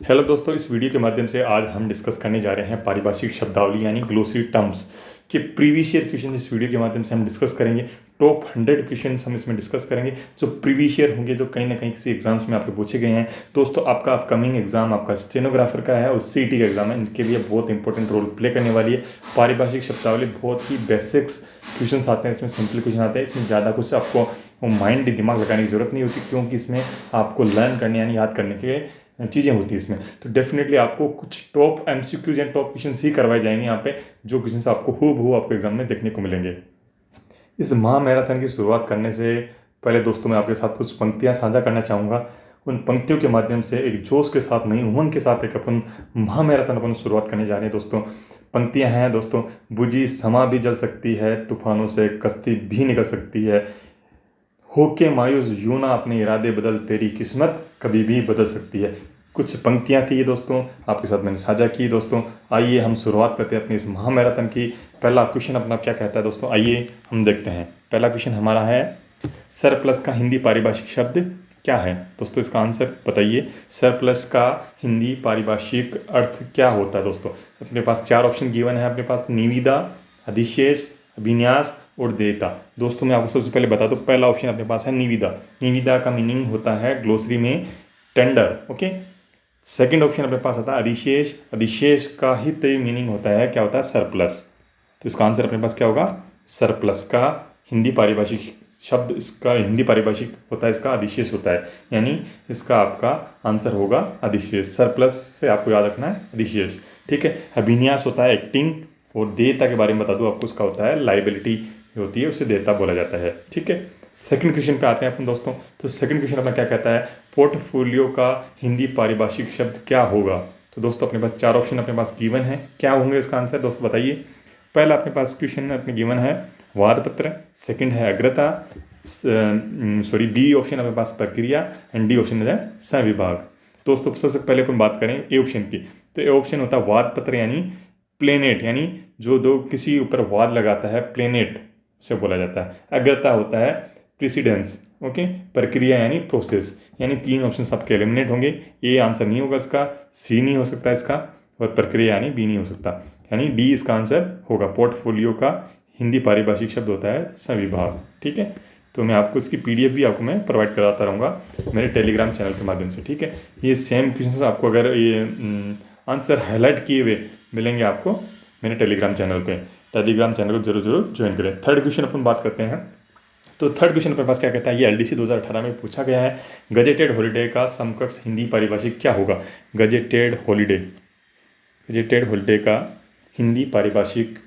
Hello दोस्तों, इस video के माध्यम से आज हम डिस्कस करने जा रहे हैं पारिभाषिक शब्दावली यानी ग्लोसरी टर्म्स के प्रीवियस ईयर क्वेश्चन। इस वीडियो के माध्यम से हम डिस्कस करेंगे। टॉप 100 क्वेश्चन हम इसमें डिस्कस करेंगे जो प्रीवियस ईयर होंगे, जो कहीं ना कहीं किसी एग्जाम्स में आपके पूछे गए हैं। दोस्तों, आपका अपकमिंग एग्जाम आपका स्टेनोग्राफर का है और सीईटी का एग्जाम है, इनके लिए बहुत इंपॉर्टेंट रोल प्ले करने वाली है। पारिभाषिक शब्दावली बहुत ही बेसिक्स क्वेश्चन आते हैं, इसमें सिंपल क्वेश्चन आते हैं, इसमें ज़्यादा कुछ आपको माइंड दिमाग लगाने की जरूरत नहीं होती, क्योंकि इसमें आपको लर्न करने यानी याद करने के चीज़ें होती है इसमें। तो डेफिनेटली आपको कुछ top MCQs and top question ही करवाए जाएंगे यहाँ पे, जो क्वेश्चन आपको हूबहू आपके एग्जाम में देखने को मिलेंगे। इस महामैराथन की शुरुआत करने से पहले दोस्तों, मैं आपके साथ कुछ पंक्तियाँ साझा करना चाहूँगा। उन पंक्तियों के माध्यम से एक जोश के साथ, नई उमंग के साथ एक अपन महामैराथन अपन शुरुआत करने जा रहे हैं दोस्तों। पंक्तियाँ हैं दोस्तों: बुझी समा भी जल सकती है, तूफानों से कश्ती भी निकल सकती है, होके मायूस यूं ना अपने इरादे बदल, तेरी किस्मत कभी भी बदल सकती है। कुछ पंक्तियाँ थी ये दोस्तों, आपके साथ मैंने साझा की दोस्तों। आइए हम शुरुआत करते हैं अपनी इस महामैराथन की। पहला क्वेश्चन अपना क्या कहता है दोस्तों, आइए हम देखते हैं। पहला क्वेश्चन हमारा है, सरप्लस का हिंदी पारिभाषिक शब्द क्या है? दोस्तों, इसका आंसर बताइए। सरप्लस का हिंदी पारिभाषिक अर्थ क्या होता है? दोस्तों, अपने पास 4 ऑप्शन गिवन है अपने पास: निविदा, अधिशेष, अभिन्यास और देयता। दोस्तों, मैं आपको सबसे पहले बता दूं, पहला ऑप्शन अपने पास है निविदा। निविदा का मीनिंग होता है ग्लोसरी में टेंडर। ओके। सेकंड ऑप्शन अपने पास आता है अधिशेष। अधिशेष का ही मीनिंग होता है, क्या होता है? सरप्लस। तो इसका आंसर अपने पास क्या होगा? सरप्लस का हिंदी पारिभाषिक शब्द, इसका हिंदी पारिभाषिक होता है, इसका अधिशेष होता है, यानी इसका आपका आंसर होगा अधिशेष। सरप्लस से आपको याद रखना है अधिशेष, ठीक है। अभिन्यास होता है एक्टिंग, और देयता के बारे में बता दूं आपको, उसका होता है लाइबिलिटी होती है, उसे देयता बोला जाता है, ठीक है। सेकंड क्वेश्चन पे आते हैं अपन दोस्तों। तो सेकंड क्वेश्चन अपना क्या कहता है, पोर्टफोलियो का हिंदी पारिभाषिक शब्द क्या होगा? तो दोस्तों, अपने पास 4 ऑप्शन अपने पास गिवन है, क्या होंगे इसका आंसर दोस्तों बताइए। पहला अपने पास क्वेश्चन में अपने गिवन है वादपत्र, सेकंड है अग्रता, बी ऑप्शन अपने पास प्रक्रिया, एंड डी ऑप्शन है संविभाग। दोस्तों, सबसे पहले अपन बात करें ए ऑप्शन की। तो ए ऑप्शन होता है वादपत्र यानी प्लेनेट, यानी जो दो किसी ऊपर वाद लगाता है, प्लेनेट से बोला जाता है। अग्रता होता है प्रेसिडेंस, ओके। प्रक्रिया यानी प्रोसेस, यानी 3 ऑप्शन आपके एलिमिनेट होंगे। ए आंसर नहीं होगा इसका, सी नहीं हो सकता इसका, और प्रक्रिया यानी बी नहीं हो सकता, यानी डी इसका आंसर होगा। पोर्टफोलियो का हिंदी पारिभाषिक शब्द होता है संविभाग, ठीक है। तो मैं आपको इसकी पीडीएफ भी आपको मैं प्रोवाइड कराता रहूँगा मेरे टेलीग्राम चैनल के माध्यम से, ठीक है। ये सेम क्वेश्चन आपको अगर ये आंसर हाईलाइट किए हुए मिलेंगे आपको मेरे टेलीग्राम चैनल पे। टेलीग्राम चैनल को जरूर ज्वाइन करें। थर्ड क्वेश्चन अपन बात करते हैं। तो थर्ड क्वेश्चन अपने पास क्या कहता है, ये एलडीसी 2018 में पूछा गया है। गजेटेड हॉलीडे का समकक्ष हिंदी पारिभाषिक क्या होगा? गजेटेड हॉलीडे, गजेटेड हॉलीडे का हिंदी पारिभाषिक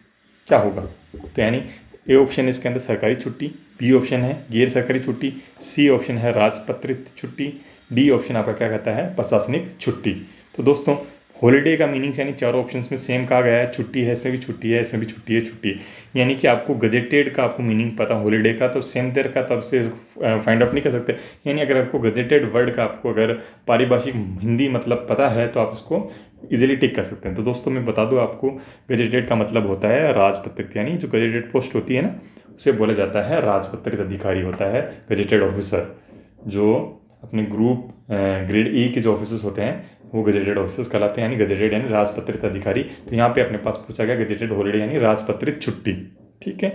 क्या होगा? तो यानी ए ऑप्शन इसके अंदर सरकारी छुट्टी, बी ऑप्शन है गैर सरकारी छुट्टी, सी ऑप्शन है राजपत्रित छुट्टी, डी ऑप्शन आपका क्या कहता है? प्रशासनिक छुट्टी। तो दोस्तों, हॉलीडे का मीनिंग यानी चारों ऑप्शंस में सेम कहा गया है। छुट्टी है, इसमें भी छुट्टी है, इसमें भी छुट्टी है, छुट्टी है। यानी कि आपको गजेटेड का आपको मीनिंग पता हॉलीडे का, तो सेम देर का तब से फाइंड आउट नहीं कर सकते। यानी अगर आपको गजेटेड वर्ड का आपको अगर पारिभाषिक हिंदी मतलब पता है, तो आप इसको इजीली टिक कर सकते हैं। तो दोस्तों, मैं बता दूं आपको, गजेटेड का मतलब होता है राजपत्रित, यानी जो गजेटेड पोस्ट होती है ना, उसे बोला जाता है राजपत्रित अधिकारी होता है गजेटेड ऑफिसर। जो अपने ग्रुप ग्रेड ए के जो ऑफिसर्स होते हैं वो गजेटेड ऑफिसर्स कहलाते हैं, यानी गजेटेड यानी राजपत्रित अधिकारी। तो यहाँ पे अपने पास पूछा गया गजेटेड हॉलीडे यानी राजपत्रित छुट्टी, ठीक है।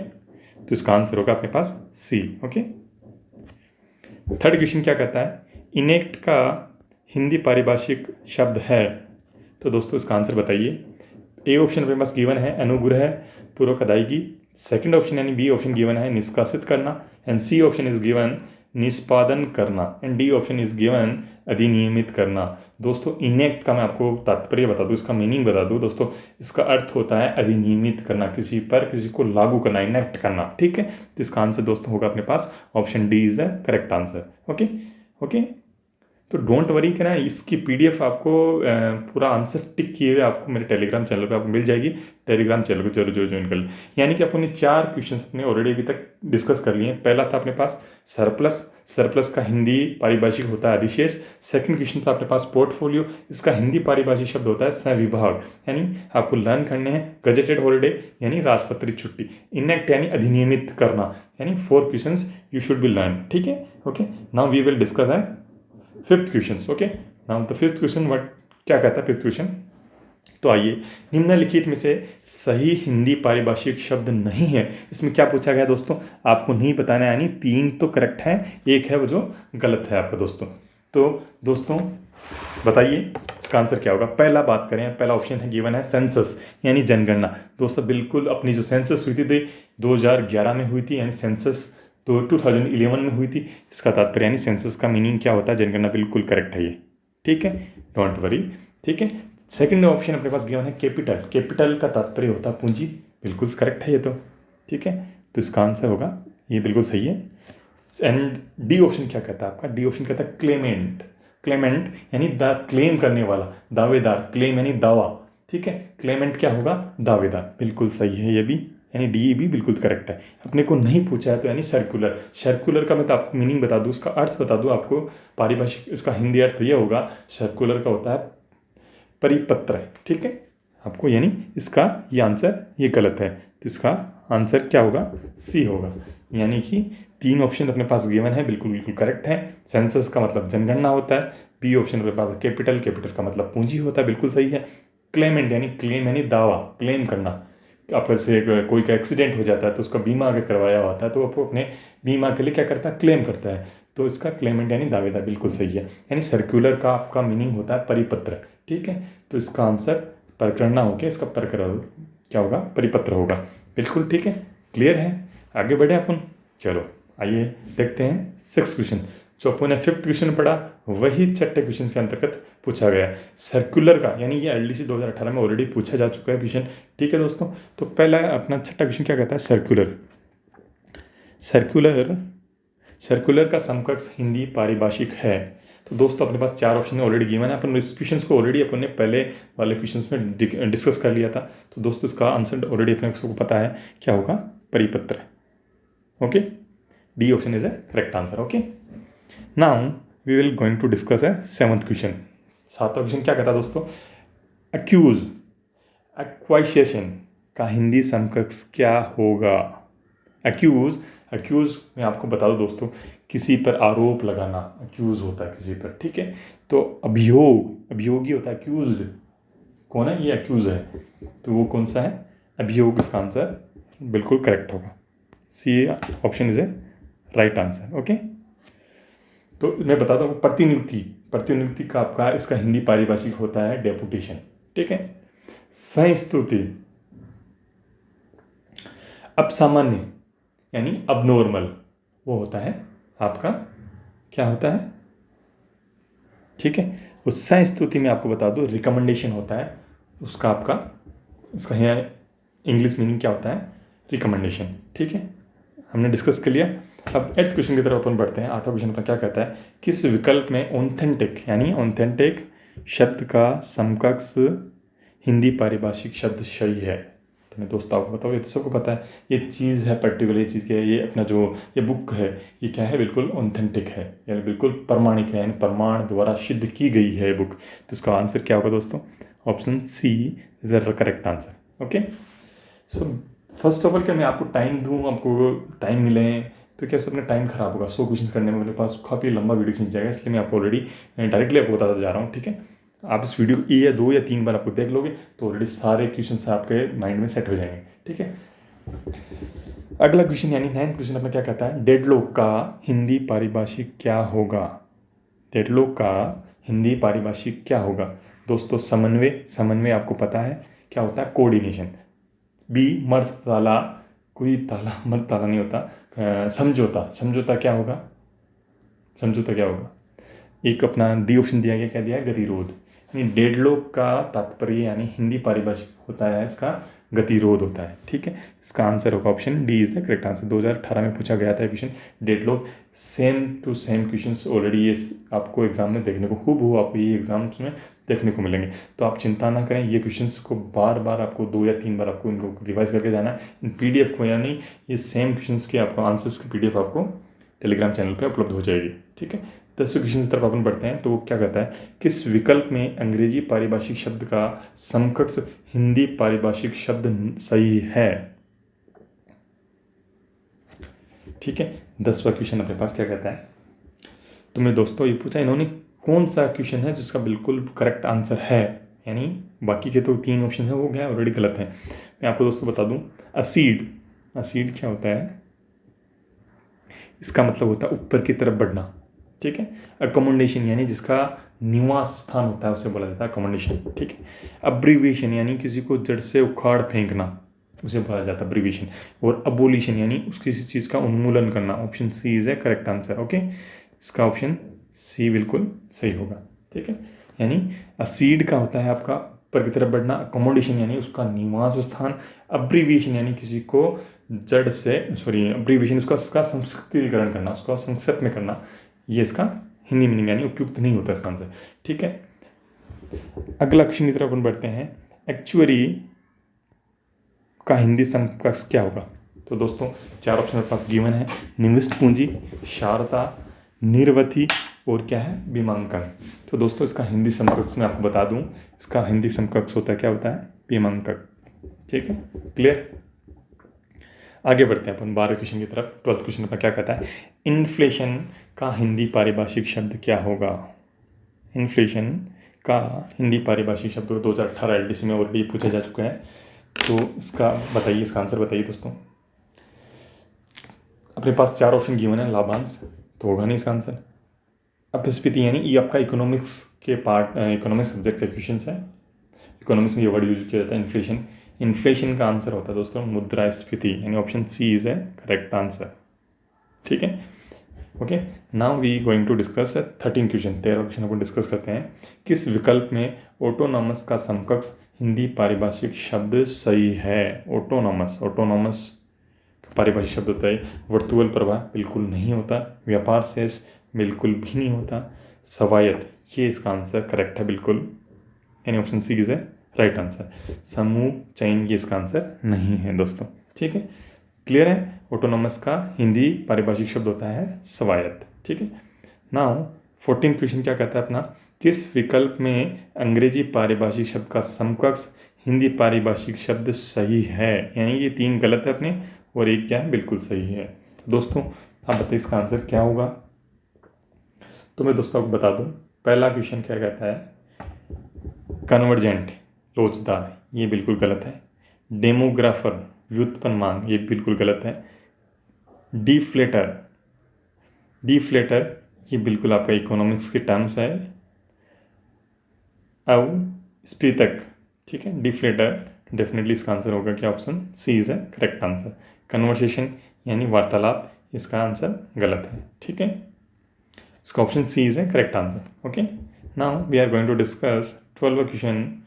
तो इसका आंसर होगा अपने पास सी, ओके। थर्ड क्वेश्चन क्या कहता है, इनेक्ट का हिंदी पारिभाषिक शब्द है? तो दोस्तों, इसका आंसर बताइए। ए ऑप्शन अपने पास गिवन है अनुग्रह पूर्वक अदायगी, सेकंड ऑप्शन यानी बी ऑप्शन गिवन है निष्कासित करना, and C option is given निष्पादन करना, and D option is given अधिनियमित करना। दोस्तों, इनेक्ट का मैं आपको तात्पर्य बता दूं, इसका मीनिंग बता दूं दोस्तों। इसका अर्थ होता है अधिनियमित करना, किसी पर किसी को लागू करना, इनेक्ट करना, ठीक है। तो इसका आंसर दोस्तों होगा अपने पास option D is the correct answer, okay okay. तो डोंट वरी करना, इसकी पीडीएफ आपको पूरा आंसर टिक किए हुए आपको मेरे टेलीग्राम चैनल पे आपको मिल जाएगी। टेलीग्राम चैनल को जरूर ज्वाइन कर लें। यानी कि अपने 4 क्वेश्चंस अपने ऑलरेडी अभी तक डिस्कस कर लिए। पहला था अपने पास सरप्लस, सरप्लस का हिंदी पारिभाषिक होता है अधिशेष। सेकंड क्वेश्चन था अपने पास पोर्टफोलियो, इसका हिंदी पारिभाषिक शब्द होता है संविभाग, यानी आपको लर्न करने हैं। गजेटेड हॉलीडे यानी राजपत्रित छुट्टी, इनेक्ट यानी अधिनियमित करना, यानी 4 questions you should be learn, ठीक है, okay. Now we will discuss है fifth questions, okay. Now the fifth question, what क्या कहता है फिफ्थ क्वेश्चन। तो आइए, निम्नलिखित में से सही हिंदी पारिभाषिक शब्द नहीं है। इसमें क्या पूछा गया दोस्तों, आपको नहीं बताना है, यानी 3 तो करेक्ट है, एक है वो जो गलत है आपका दोस्तों। तो दोस्तों बताइए इसका आंसर क्या होगा। पहला बात करें, पहला ऑप्शन है गिवन है सेंसस यानी जनगणना। दोस्तों बिल्कुल, अपनी जो सेंसस हुई थी 2011 में हुई थी, यानी सेंसस तो 2011 में हुई थी। इसका तात्पर्य यानी सेंसस का मीनिंग क्या होता है, जनगणना, बिल्कुल करेक्ट है ये, ठीक है, डोंट वरी, ठीक है। सेकंड ऑप्शन अपने पास गिवन है कैपिटल। कैपिटल का तात्पर्य होता है पूंजी, बिल्कुल करेक्ट है ये तो, ठीक है। तो इसका आंसर होगा ये, बिल्कुल सही है। एंड डी ऑप्शन क्या कहता है आपका, डी ऑप्शन कहता है क्लेमेंट। क्लेमेंट यानी क्लेम करने वाला, दावेदार, क्लेम यानी दावा, ठीक है। क्लेमेंट क्या होगा, दावेदार, बिल्कुल सही है ये भी, यानी डी भी बिल्कुल करेक्ट है। अपने को नहीं पूछा है तो यानी सर्कुलर। सर्कुलर का मैं तो आपको मीनिंग बता दूँ, उसका अर्थ बता दूँ आपको, पारिभाषिक इसका हिंदी अर्थ ये होगा, सर्कुलर का होता है परिपत्र, ठीक है आपको, यानी इसका ये आंसर ये गलत है, तो इसका आंसर क्या होगा, सी होगा। यानी कि 3 ऑप्शन अपने पास गिवन है, बिल्कुल बिल्कुल करेक्ट है। सेंसस का मतलब जनगणना होता है, बी ऑप्शन अपने पास कैपिटल, कैपिटल का मतलब पूंजी होता है, बिल्कुल सही है। क्लेमेंट यानी क्लेम यानी दावा, क्लेम करना, आपका से कोई का एक्सीडेंट हो जाता है तो उसका बीमा अगर करवाया होता है तो वो अपने बीमा के लिए क्या करता है, क्लेम करता है, तो इसका क्लेमेंट यानी दावेदार, बिल्कुल सही है। यानी सर्कुलर का आपका मीनिंग होता है परिपत्र, ठीक है। तो इसका आंसर प्रकरणा हो गया, इसका प्रकरण क्या होगा, परिपत्र होगा, बिल्कुल ठीक है, क्लियर है। आगे बढ़े अपन, चलो आइए देखते हैं 6th क्वेश्चन। जो अपन ने 5th क्वेश्चन पढ़ा वही 6ठे क्वेश्चन के अंतर्गत पूछा गया है, सर्कुलर का, यानी ये LDC 2018 में ऑलरेडी पूछा जा चुका है क्वेश्चन, ठीक है दोस्तों। तो पहला अपना 6ठा क्वेश्चन क्या कहता है, सर्कुलर। सर्कुलर, सर्कुलर का समकक्ष हिंदी पारिभाषिक है। तो दोस्तों अपने पास 4 ऑप्शन ऑलरेडी गिवन है, अपन इस क्वेश्चन को ऑलरेडी अपन ने पहले वाले क्वेश्चन में डिस्कस कर लिया था। तो दोस्तों इसका आंसर ऑलरेडी अपने को पता है, क्या होगा, परिपत्र, okay. D option is a correct answer, okay. Now we will going to discuss a 7th question. 7वां क्वेश्चन क्या कहता है दोस्तों, एक्यूज, एक्वाइशेशन का हिंदी समकक्ष क्या होगा। एक्यूज, एक्यूज मैं आपको बता दूं दोस्तों, किसी पर आरोप लगाना एक्यूज होता है किसी पर, ठीक है। तो अभियोग, अभियोगी होता है एक्यूज्ड, कौन है ये, एक्यूज है, तो वो कौन सा है, अभियोग, इसका आंसर बिल्कुल करेक्ट होगा, C option is a right answer, okay. तो मैं बताता हूँ प्रतिनियुक्ति, प्रतिनियुक्ति का आपका इसका हिंदी पारिभाषिक होता है डेपुटेशन, ठीक है। संस्तुति, अपसामान्य यानी अबनॉर्मल, वो होता है आपका, क्या होता है, ठीक है। उस संस्तुति में आपको बता दूं रिकमेंडेशन होता है उसका, आपका इसका यहाँ इंग्लिश मीनिंग क्या होता है, रिकमेंडेशन, ठीक है, हमने डिस्कस कर लिया। अब 8th क्वेश्चन की तरफ अपन बढ़ते हैं। 8वां क्वेश्चन पर क्या कहता है, किस विकल्प में ऑथेंटिक यानी ऑथेंटिक शब्द का समकक्ष हिंदी पारिभाषिक शब्द सही है। तो मैं दोस्तों आपको बताऊँ, ये तो सबको पता है, ये चीज़ है पर्टिकुलर, ये चीज़ क्या है, ये अपना जो ये बुक है ये क्या है, बिल्कुल ऑथेंटिक है, यानी बिल्कुल प्रमाणिक है, यानी प्रमाण द्वारा सिद्ध की गई है बुक। तो इसका आंसर क्या होगा दोस्तों, option C is the correct answer, okay. So first of all क्या मैं आपको टाइम दूँ, आपको टाइम मिले तो क्या अपना टाइम खराब होगा, 100 क्वेश्चन करने में मेरे पास काफ़ी लंबा वीडियो खींच जाएगा, इसलिए मैं आपको ऑलरेडी डायरेक्टली आपको बताता जा रहा हूँ, ठीक है। आप इस वीडियो को 1 या 2 या 3 बार आपको देख लोगे तो ऑलरेडी सारे क्वेश्चन आपके माइंड में सेट हो जाएंगे, ठीक है। अगला क्वेश्चन यानी 9th क्वेश्चन अपना क्या कहता है, डेडलॉक का हिंदी पारिभाषिक क्या होगा। डेडलॉक का हिंदी पारिभाषिक क्या होगा दोस्तों, समन्वय, समन्वय आपको पता है क्या होता है, कोऑर्डिनेशन। बी मर्द ताला, कोई ताला मर्द ताला नहीं होता, समझौता, समझौता क्या होगा, समझौता क्या होगा, एक अपना डी ऑप्शन दिया गया, क्या दिया है, गतिरोध। यानी डेडलॉक का तात्पर्य यानी हिंदी पारिभाषिक होता है इसका गतिरोध होता है, ठीक है। इसका आंसर होगा option D is the correct answer. 2018 में पूछा गया था question deadlock, same to same questions already ये आपको एग्जाम में देखने को, हूबहू आपको ये एग्जाम्स में देखने को मिलेंगे। तो आप चिंता ना करें, ये क्वेश्चंस को बार बार आपको 2 या 3 बार आपको इनको रिवाइज करके जाना है इन PDF को, यानी ये सेम क्वेश्चंस के आपको आंसर्स की PDF आपको टेलीग्राम चैनल पे उपलब्ध हो जाएगी, ठीक है। 10वें क्वेश्चन की तरफ अपन बढ़ते हैं। तो वो क्या कहता है, किस विकल्प में अंग्रेजी पारिभाषिक शब्द का समकक्ष हिंदी पारिभाषिक शब्द सही है, ठीक है। 10वां क्वेश्चन अपने पास क्या कहता है, तुम्हें दोस्तों ये पूछा इन्होंने कौन सा क्वेश्चन है जिसका बिल्कुल करेक्ट आंसर है, यानी बाकी के तो 3 ऑप्शन है वो क्या ऑलरेडी गलत है। मैं आपको दोस्तों बता दूं, असीड, असीड क्या होता है, इसका मतलब होता है ऊपर की तरफ बढ़ना, ठीक है। अकोमोडेशन यानी जिसका निवास स्थान होता है उसे बोला जाता है अकोमोडेशन, ठीक है। अब्रीविएशन यानी किसी को जड़ से उखाड़ फेंकना, उसे बोला जाता है अब्रीविएशन। और अबोलिशन यानी उस किसी चीज़ का उन्मूलन करना। Option C is a correct answer, okay. इसका ऑप्शन सी बिल्कुल सही होगा, ठीक है। यानी असीड का होता है आपका ऊपर की तरफ बढ़ना, अकोमोडेशन यानी उसका निवास स्थान, अब्रीविएशन यानी किसी को जड़ से अब्रीविएशन उसका संस्कृतिकरण करना, उसका संक्षिप्त में करना, ये इसका हिंदी मीनिंग यानी उपयुक्त नहीं होता इसका आंसर, ठीक है। अगला क्वेश्चन की तरफ अपन बढ़ते हैं। एक्चुअरी का हिंदी समकक्ष क्या होगा? तो दोस्तों 4 ऑप्शन मेरे पास गिवन है, निविष्ट पूंजी, शारदा, निर्वथी और क्या है बीमांकन। तो दोस्तों इसका हिंदी समकक्ष मैं आपको बता दूं, इसका हिंदी समकक्ष होता है क्या होता है, बीमांकक, ठीक है, क्लियर। आगे बढ़ते हैं अपन 12वें क्वेश्चन की तरफ। 12th क्वेश्चन पर क्या कहता है, इन्फ्लेशन का हिंदी पारिभाषिक शब्द क्या होगा? इन्फ्लेशन का हिंदी पारिभाषिक शब्द 2018 LDC में ऑलरेडी पूछा जा चुका है, तो इसका बताइए, इसका आंसर बताइए दोस्तों। अपने पास 4 ऑप्शन गिवन है, लाभांश तो होगा नहीं इसका आंसर। अपस्फीति यानी ये आपका इकोनॉमिक्स के पार्ट, इकोनॉमिक्स सब्जेक्ट का क्वेश्चन है, इकोनॉमिक्स में ये वर्ड यूज किया जाता है इन्फ्लेशन। इन्फ्लेशन का आंसर होता है दोस्तों मुद्रास्फीति, यानी option C is a correct answer, ठीक है, okay. Now we going to discuss 13 question, 13 question अपन डिस्कस करते हैं। किस विकल्प में ऑटोनॉमस का समकक्ष हिंदी पारिभाषिक शब्द सही है? ऑटोनॉमस, ऑटोनॉमस पारिभाषिक शब्द होता है वर्तुअल प्रवाह, बिल्कुल नहीं होता। व्यापार शेष, बिल्कुल भी नहीं होता। स्वायत्त, ये इसका आंसर करेक्ट है बिल्कुल, यानी option C is a right answer. समूह चयन, ये इसका आंसर नहीं है दोस्तों, ठीक है, क्लियर है। ऑटोनॉमस का हिंदी पारिभाषिक शब्द होता है स्वायत्त, ठीक है। नाउ 14 क्वेश्चन क्या कहता है अपना, किस विकल्प में अंग्रेजी पारिभाषिक शब्द का समकक्ष हिंदी पारिभाषिक शब्द सही है? यानी ये 3 गलत है अपने और एक क्या है बिल्कुल सही है। दोस्तों आप बताइए इसका आंसर क्या होगा? तो मैं दोस्तों आपको बता दूं, पहला क्वेश्चन क्या कहता है, कन्वर्जेंट, लोचदार, ये बिल्कुल गलत है। डेमोग्राफर, व्युत्पन्न मांग, ये बिल्कुल गलत है। डिफ्लेटर, डिफ्लेटर ये बिल्कुल आपका इकोनॉमिक्स के टर्म्स है। अब स्फीतक, ठीक है, डिफ्लेटर डेफिनेटली इसका आंसर होगा क्या, ऑप्शन सी इज है करेक्ट आंसर। कन्वर्सेशन यानी वार्तालाप, इसका आंसर गलत है, ठीक है, इसका ऑप्शन सी इज है correct answer, okay. Now we are going to discuss 12वां क्वेश्चन,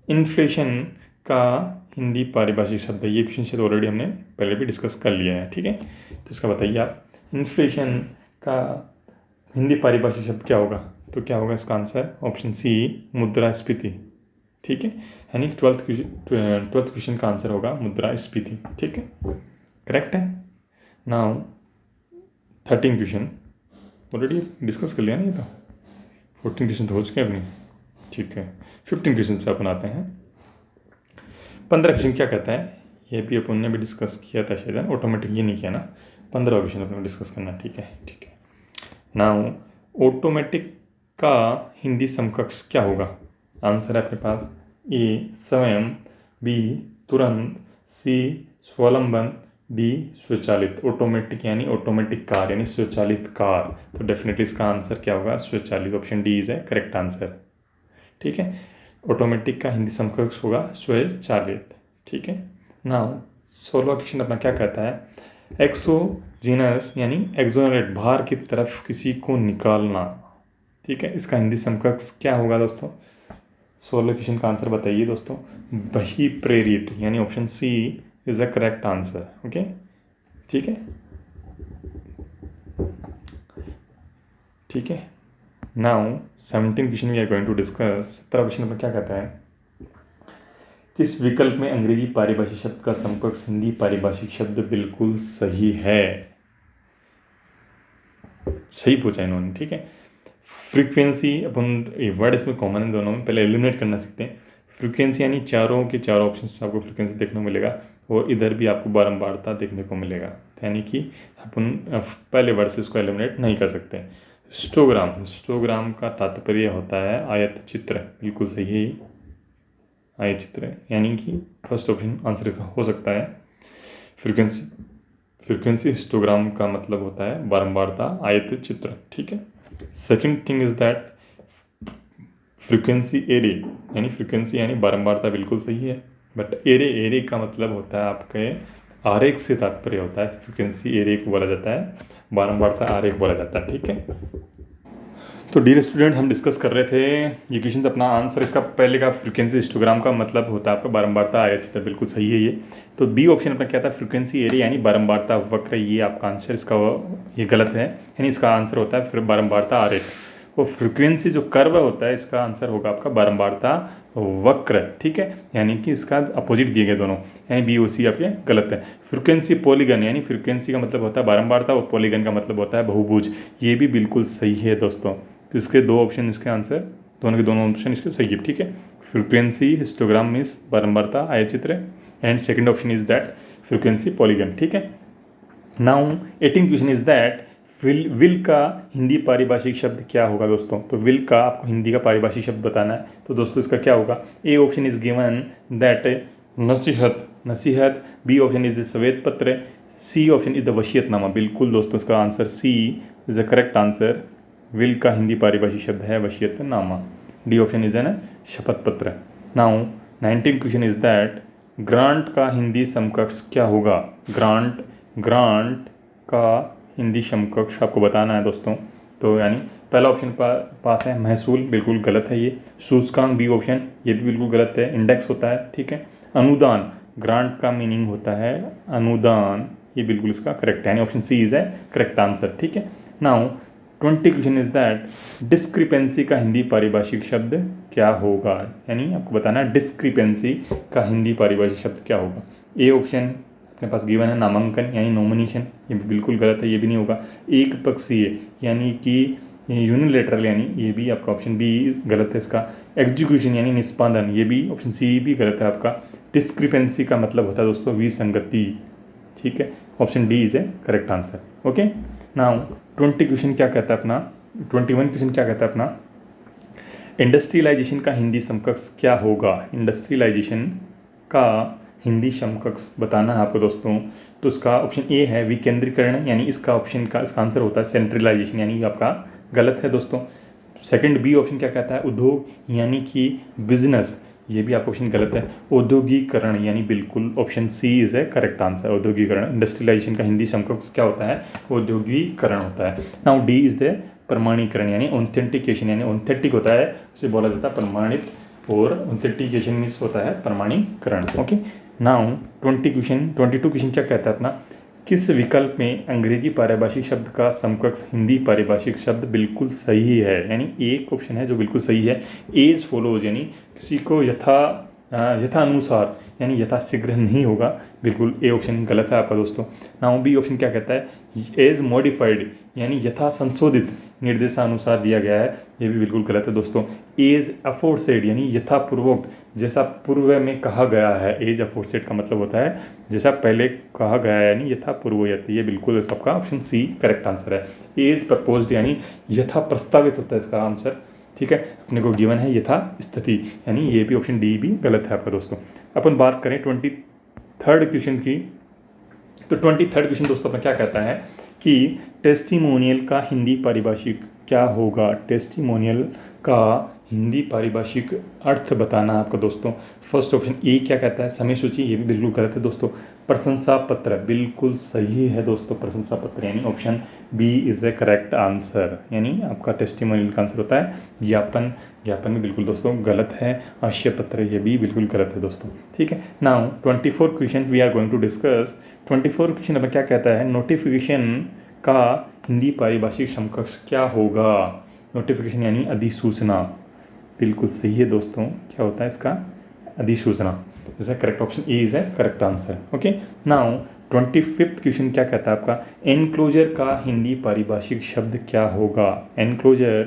इन्फ्लेशन का हिंदी पारिभाषिक शब्द है। ये क्वेश्चन शायद ऑलरेडी हमने पहले भी डिस्कस कर लिया है, ठीक है। तो इसका बताइए आप, इन्फ्लेशन का हिंदी पारिभाषिक शब्द क्या होगा? तो क्या होगा इसका आंसर, ऑप्शन सी मुद्रास्फीति, ठीक है, यानी 12th क्वेश्चन का आंसर होगा मुद्रास्फीति, ठीक है, करेक्ट है। नाउ 13 क्वेश्चन ऑलरेडी डिस्कस कर लिया नहीं था, 14 क्वेश्चन तो हो चुके हैं अपने, ठीक है। 15 क्वेश्चन पे अपन आते हैं। 15 क्वेश्चन क्या कहता है, ये भी अपन ने भी डिस्कस किया था शायद, ऑटोमेटिक ये नहीं किया ना। 15वां क्वेश्चन अपन डिस्कस करना, ठीक है, ठीक है। नाउ ऑटोमेटिक का हिंदी समकक्ष क्या होगा? आंसर है अपने पास, ए स्वयं, बी तुरंत, सी स्वावलंबन, डी स्वचालित। ऑटोमेटिक यानी ऑटोमेटिक कार यानी स्वचालित कार, तो डेफिनेटली इसका आंसर क्या होगा, स्वचालित, ऑप्शन डी इज है करेक्ट आंसर, ठीक है। ऑटोमेटिक का हिंदी समकक्ष होगा स्वचालित, ठीक है। नाउ 16वां क्वेश्चन अपना क्या कहता है, एक्सोजीनस यानी एक्सोनरेट, बाहर की तरफ किसी को निकालना, ठीक है, इसका हिंदी समकक्ष क्या होगा दोस्तों? 16 क्वेश्चन का आंसर बताइए दोस्तों, बही प्रेरित, यानी option C is the correct answer, okay, ठीक है, ठीक है। Now 17 question we are going to discuss. 17वां क्वेश्चन में क्या कहता है, किस विकल्प में अंग्रेजी पारिभाषिक शब्द का समकक्ष हिंदी पारिभाषिक शब्द बिल्कुल सही है? सही पूछा इन्होंने, ठीक है। फ्रीक्वेंसी, अपन वर्ड इसमें कॉमन है दोनों में, पहले एलिमिनेट करना सीखते हैं। फ्रीक्वेंसी यानी चारों के चारों ऑप्शन आपको फ्रीक्वेंसी देखने को मिलेगा और इधर भी आपको बारंबारता देखने को मिलेगा, यानी कि अपन पहले वर्ड से इसको एलिमिनेट नहीं कर सकते। हिस्टोग्राम, हिस्टोग्राम का तात्पर्य होता है आयत चित्र, बिल्कुल सही है, आयत चित्र, यानी कि फर्स्ट ऑप्शन आंसर इसका हो सकता है। फ्रीक्वेंसी, फ्रीक्वेंसी हिस्टोग्राम का मतलब होता है बारंबारता आयत चित्र, ठीक है। Second thing is that frequency array, यानी फ्रीक्वेंसी यानी बारंबारता, बिल्कुल सही है। बट एरे, एरे का मतलब होता है आपके आरेख से तात्पर्य होता है। फ्रीक्वेंसी एरे को बोला जाता है, बारंबारता आरेख बोला जाता है, ठीक है। तो डियर स्टूडेंट, हम डिस्कस कर रहे थे ये क्वेश्चन, अपना आंसर इसका पहले का फ्रीक्वेंसी हिस्टोग्राम का मतलब होता है आपका बारंबारता आयत चित्र, बिल्कुल सही है ये। तो बी ऑप्शन अपना क्या था, फ्रीक्वेंसी एरिया यानी बारंबारता वक्र, ये आपका आंसर इसका ये गलत है, यानी इसका आंसर होता है फिर बारंबारता आरेख। वो फ्रीक्वेंसी जो कर्व होता है, इसका आंसर होगा आपका बारंबारता वक्र, ठीक है, यानी कि इसका अपोजिट दिए गए दोनों, यानी बी और सी आपके गलत है। फ्रीक्वेंसी पॉलीगन, यानी फ्रीक्वेंसी का मतलब होता है बारंबारता और पॉलीगन का मतलब होता है बहुभुज, ये भी बिल्कुल सही है दोस्तों। तो इसके दो ऑप्शन, इसके आंसर दोनों के दोनों ऑप्शन इसके सही है, ठीक है। फ्रीक्वेंसी हिस्टोग्राम मीन्स बारंबारता आयत चित्र, and second option is that frequency polygon, ठीक है। Now 18 question is that will का हिंदी पारिभाषिक शब्द क्या होगा दोस्तों। तो विल का आपको हिंदी का पारिभाषिक शब्द बताना है, तो दोस्तों इसका क्या होगा। A option is given that नसीहत, नसीहत। बी ऑप्शन इज द श्वेत पत्र। सी ऑप्शन इज द वसीयतनामा। बिल्कुल दोस्तों इसका answer C is the correct answer. Will का हिंदी पारिभाषिक शब्द है वसीयतनामा। डी ऑप्शन इज एन शपथ पत्र। Now 19 question is that grant का हिंदी समकक्ष क्या होगा। ग्रांट, ग्रांट का हिंदी समकक्ष आपको बताना है दोस्तों। तो यानी पहला ऑप्शन पास है महसूल, बिल्कुल गलत है ये। सूचकांक, बी ऑप्शन, ये भी बिल्कुल गलत है, इंडेक्स होता है, ठीक है। अनुदान, ग्रांट का मीनिंग होता है अनुदान, ये बिल्कुल इसका करेक्ट है, यानी ऑप्शन सी इज है करेक्ट आंसर, ठीक है। Now 20 question is that discrepancy का हिंदी पारिभाषिक शब्द क्या होगा, यानी आपको बताना है डिस्क्रिपेंसी का हिंदी पारिभाषिक शब्द क्या होगा। ए ऑप्शन अपने पास गिवन है नामांकन यानी नॉमिनेशन, ये भी बिल्कुल गलत है, ये भी नहीं होगा। एक पक्षीय यानी कि यूनिलेटरल, यानी ये भी आपका ऑप्शन बी गलत है इसका। एग्जीक्यूशन यानी निष्पादन, ये भी ऑप्शन सी भी गलत है आपका। डिस्क्रिपेंसी का मतलब होता है दोस्तों विसंगति, ठीक है, option D is a correct answer. Okay, now 20 question क्या कहता है अपना, 21 क्वेश्चन क्या कहता है अपना, इंडस्ट्रियलाइजेशन का हिंदी समकक्ष क्या होगा। इंडस्ट्रियलाइजेशन का हिंदी समकक्ष बताना है आपको दोस्तों। तो इसका ऑप्शन ए है विकेंद्रीकरण, यानी इसका ऑप्शन का इसका आंसर होता है सेंट्रलाइजेशन, यानी आपका गलत है दोस्तों। सेकंड बी ऑप्शन क्या कहता है उद्योग यानी कि बिजनेस, ये भी आपका ऑप्शन गलत है। औद्योगिकरण, यानी बिल्कुल option C is a correct answer, औद्योगिकरण। इंडस्ट्रियलाइजेशन का हिंदी समकक्ष क्या होता है, औद्योगिकरण होता है। नाउ डी इज द प्रमाणीकरण, यानी ऑथेंटिकेशन, यानी ऑथेंटिक होता है उसे बोला जाता है प्रमाणित, और ऑथेंटिकेशन मीन्स होता है प्रमाणीकरण। ओके, नाउ 22 क्वेश्चन क्या कहता है अपना, किस विकल्प में अंग्रेजी पारिभाषिक शब्द का समकक्ष हिंदी पारिभाषिक शब्द बिल्कुल सही है, यानी एक ऑप्शन है जो बिल्कुल सही है। एज फॉलोज, यानी किसी को यथानुसार यानी यथाशीघ्र नहीं होगा, बिल्कुल ए ऑप्शन गलत है आपका दोस्तों। नाउ बी ऑप्शन क्या कहता है एज मॉडिफाइड, यानी यथा संशोधित निर्देशानुसार दिया गया है, ये भी बिल्कुल गलत है दोस्तों। एज अफोरसेड, यानी यथापूर्वोक्त जैसा पूर्व में कहा गया है। एज अफोरसेड का मतलब होता है जैसा पहले कहा गया है, यानी यथापूर्वयत, ये बिल्कुल आपका ऑप्शन सी करेक्ट आंसर है। एज प्रपोज्ड, यानी यथा प्रस्तावित होता है इसका आंसर, ठीक है, अपने को गिवन है यथा स्थिति, यानी ये भी ऑप्शन डी भी गलत है आपका दोस्तों। अपन बात करें 23rd क्वेश्चन की, तो 23rd क्वेश्चन दोस्तों अपना क्या कहता है कि टेस्टिमोनियल का हिंदी पारिभाषिक क्या होगा। टेस्टिमोनियल का हिंदी पारिभाषिक अर्थ बताना है आपको दोस्तों। फर्स्ट ऑप्शन ए क्या कहता है समय सूची, ये भी बिल्कुल गलत है दोस्तों। प्रशंसा पत्र, बिल्कुल सही है दोस्तों प्रशंसा पत्र, यानी option B is a correct answer, यानी आपका टेस्टिमोनियल का आंसर होता है ज्ञापन। ज्ञापन में बिल्कुल दोस्तों गलत है। आश्य पत्र, ये भी बिल्कुल गलत है दोस्तों, ठीक है। Now 24 question we are going to discuss. 24 question अब क्या कहता है नोटिफिकेशन का हिंदी पारिभाषिक समकक्ष क्या होगा। नोटिफिकेशन यानी अधिसूचना, बिल्कुल सही है दोस्तों, क्या होता है इसका अधिसूचना, जैसा correct option A is a correct answer. Okay, now 25th question क्या कहता है आपका एनक्लोजर का हिंदी पारिभाषिक शब्द क्या होगा। एनक्लोजर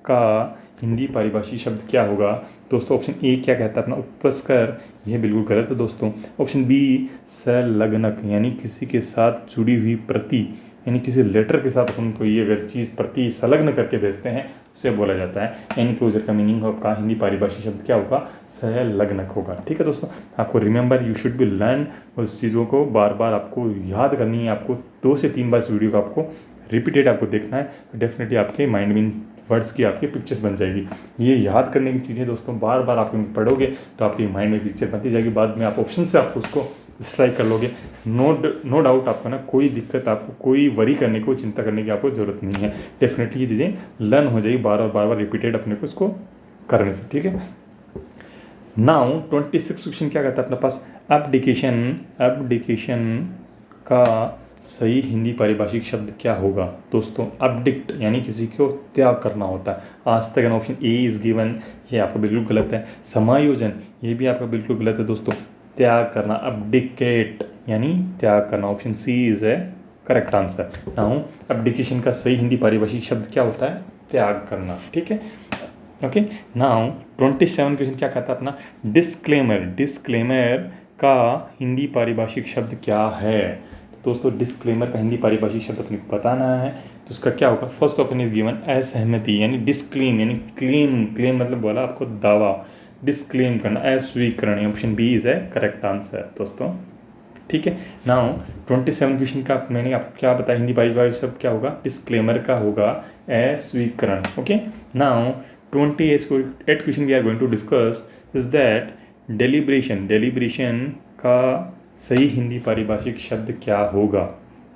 का हिंदी पारिभाषिक शब्द क्या होगा दोस्तों। ऑप्शन ए क्या कहता है अपना उपस्कर, यह बिल्कुल गलत है दोस्तों। ऑप्शन बी संलग्नक, यानी किसी के साथ जुड़ी हुई प्रति, यानी किसी लेटर के साथ अपन कोई अगर चीज़ प्रति संलग्न करके भेजते हैं उसे बोला जाता है एनक्लोजर का मीनिंग का हिंदी पारिभाषिक शब्द क्या होगा, संलग्नक होगा। ठीक है दोस्तों, आपको remember you should be learn, उस चीज़ों को बार बार आपको याद करनी है, आपको 2 से 3 बार इस वीडियो को आपको रिपीटेड आपको देखना है, डेफिनेटली आपके माइंड में वर्ड्स की आपकी पिक्चर्स बन जाएगी। ये याद करने की चीज़ें दोस्तों बार बार आप पढ़ोगे तो आपके माइंड में पिक्चर बनती जाएगी, बाद में आप ऑप्शन से आपको उसको स्ट्राइक कर लोगे। नो डाउट आपको ना कोई दिक्कत, आपको कोई वरी करने को, चिंता करने की आपको ज़रूरत नहीं है। डेफिनेटली ये चीज़ें लर्न हो जाएगी बार बार रिपीटेड अपने को इसको करने से। ठीक है, नाउ 26 क्वेश्चन क्या कहता है अपने पास, एब्डिकेशन का सही हिंदी पारिभाषिक शब्द क्या होगा। दोस्तों अब्डिक्ट यानी किसी को त्याग करना होता है। आज तक ऑप्शन ए इज़ गिवन, ये आपका बिल्कुल गलत है। समायोजन, ये भी आपका बिल्कुल गलत है दोस्तों। त्याग करना, अब्डिकेट यानी त्याग करना, option C is a correct answer. Now abdication का सही हिंदी पारिभाषिक शब्द क्या होता है, त्याग करना। ठीक है, ओके। नाउ 27 क्वेश्चन क्या कहता है अपना, डिस्क्लेमर का हिंदी पारिभाषिक शब्द क्या है। दोस्तों डिस्क्लेमर का हिंदी पारिभाषिक शब्द अपने को बताना है, तो उसका क्या होगा। फर्स्ट ऑप्शन इज गिवन असहमति, यानी डिस्क्लेम यानी क्लेम मतलब बोला आपको दावा, डिस्क्लेम करना, अस्वीकरण, option B is a correct answer दोस्तों। ठीक है, नाउ 27 क्वेश्चन का मैंने आपको क्या बताया, हिंदी पारिभाषिक शब्द क्या होगा, डिस्क्लेमर का होगा अस्वीकरण। Okay, now 28 question we are going to discuss is that deliberation का सही हिंदी पारिभाषिक शब्द क्या होगा।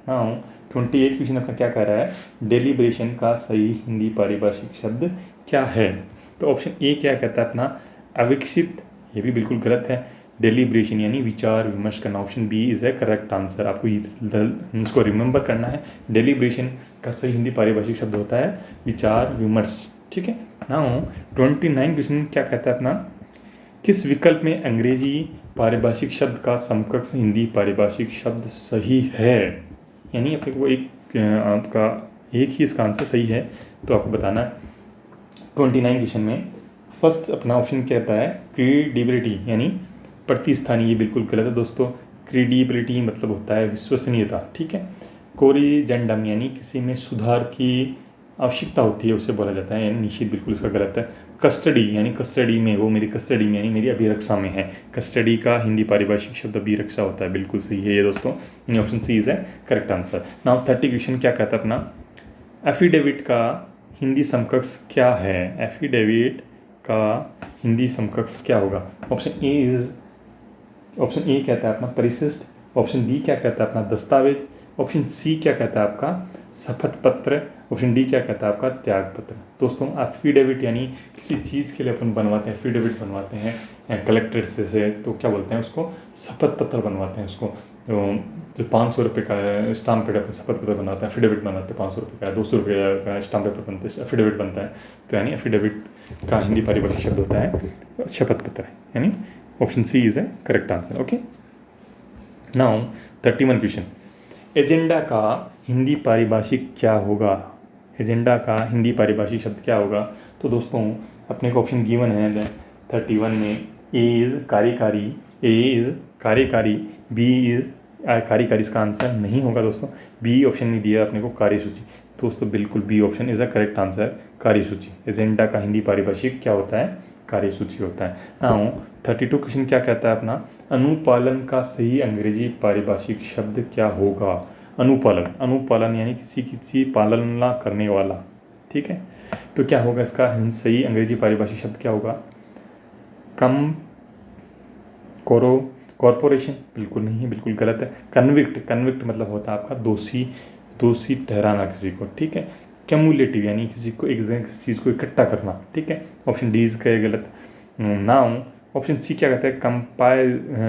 नाउ 28 क्वेश्चन अपना क्या कह रहा है, डेलिब्रेशन का सही हिंदी पारिभाषिक शब्द क्या है। तो ऑप्शन ए क्या कहता है अपना, अविकसित, ये भी बिल्कुल गलत है। डेलिब्रेशन यानी विचार विमर्श करना, option B is a correct answer. आपको इसको रिमेंबर करना है, डेलिब्रेशन का सही हिंदी पारिभाषिक शब्द होता है विचार विमर्श। ठीक है, नाउ 29 क्वेश्चन क्या कहता है अपना, किस विकल्प में अंग्रेजी पारिभाषिक शब्द का समकक्ष हिंदी पारिभाषिक शब्द सही है। यानी अपने को आपका एक ही इसका आंसर सही है, तो आपको बताना है। 29 क्वेश्चन में फर्स्ट अपना ऑप्शन कहता है क्रेडिबिलिटी यानी प्रतिस्थानी, ये बिल्कुल गलत है दोस्तों। क्रेडिबिलिटी मतलब होता है विश्वसनीयता। ठीक है, कोरिजेंडम यानी किसी में सुधार की आवश्यकता होती है उसे बोला जाता है, यानी निश्चित बिल्कुल इसका गलत है। कस्टडी यानी कस्टडी में, वो मेरी कस्टडी में यानी मेरी अभिरक्षा में है। कस्टडी का हिंदी पारिभाषिक शब्द अभिरक्षा होता है, बिल्कुल सही है ये दोस्तों, ऑप्शन सी इज है करेक्ट आंसर। नाउ 30 क्वेश्चन क्या कहता है अपना, एफिडेविट का हिंदी समकक्ष क्या है। एफिडेविट का हिंदी समकक्ष क्या होगा। ऑप्शन ए कहता है अपना परिशिष्ट, ऑप्शन बी क्या कहता है अपना दस्तावेज, ऑप्शन सी क्या कहता है आपका शपथ पत्र, ऑप्शन डी क्या कहता है आपका त्याग पत्र। दोस्तों एफिडेविट यानी किसी चीज़ के लिए अपन बनवाते हैं, एफिडेविट बनवाते हैं कलेक्ट्रेट से, तो क्या बोलते हैं उसको, शपथ पत्र बनवाते हैं उसको। जो 500 रुपये का स्टाम्प पेपर शपथ पत्र बनाता है, एफिडेविट बनाते हैं, 500 रुपये का, 200 रुपये का स्टाम्प पेपर बनते हैं, एफिडेविट बनता है। तो यानी एफिडेविट का हिंदी पारिभाषिक शब्द होता है शपथ पत्र, यानी option C is a correct answer. Okay, now 31 question, agenda का हिंदी पारिभाषिक क्या होगा। एजेंडा का हिंदी पारिभाषिक शब्द क्या होगा। तो दोस्तों अपने को ऑप्शन गिवन है 31 में, ए इज़ कार्यकारी, बी इज़ कार्यकारी, इसका आंसर नहीं होगा दोस्तों। बी ऑप्शन नहीं दिया अपने को, कार्यसूची। दोस्तों बिल्कुल B option is a correct answer, कार्यसूची। एजेंडा का हिंदी पारिभाषिक क्या होता है, कार्यसूची होता है। नाउ 32 क्वेश्चन क्या कहता है अपना, अनुपालन का सही अंग्रेजी पारिभाषिक शब्द क्या होगा। अनुपालन यानी किसी की पालना करने वाला। ठीक है, तो क्या होगा इसका सही अंग्रेजी पारिभाषिक शब्द क्या होगा। कॉरपोरेशन बिल्कुल नहीं है, बिल्कुल गलत है। कन्विक्ट मतलब होता है आपका दोषी ठहराना किसी को। ठीक है, क्यूमुलेटिव यानी किसी को एक चीज़ को इकट्ठा करना। ठीक है, ऑप्शन डी इज का गलत। नाउ ऑप्शन सी क्या कहता है,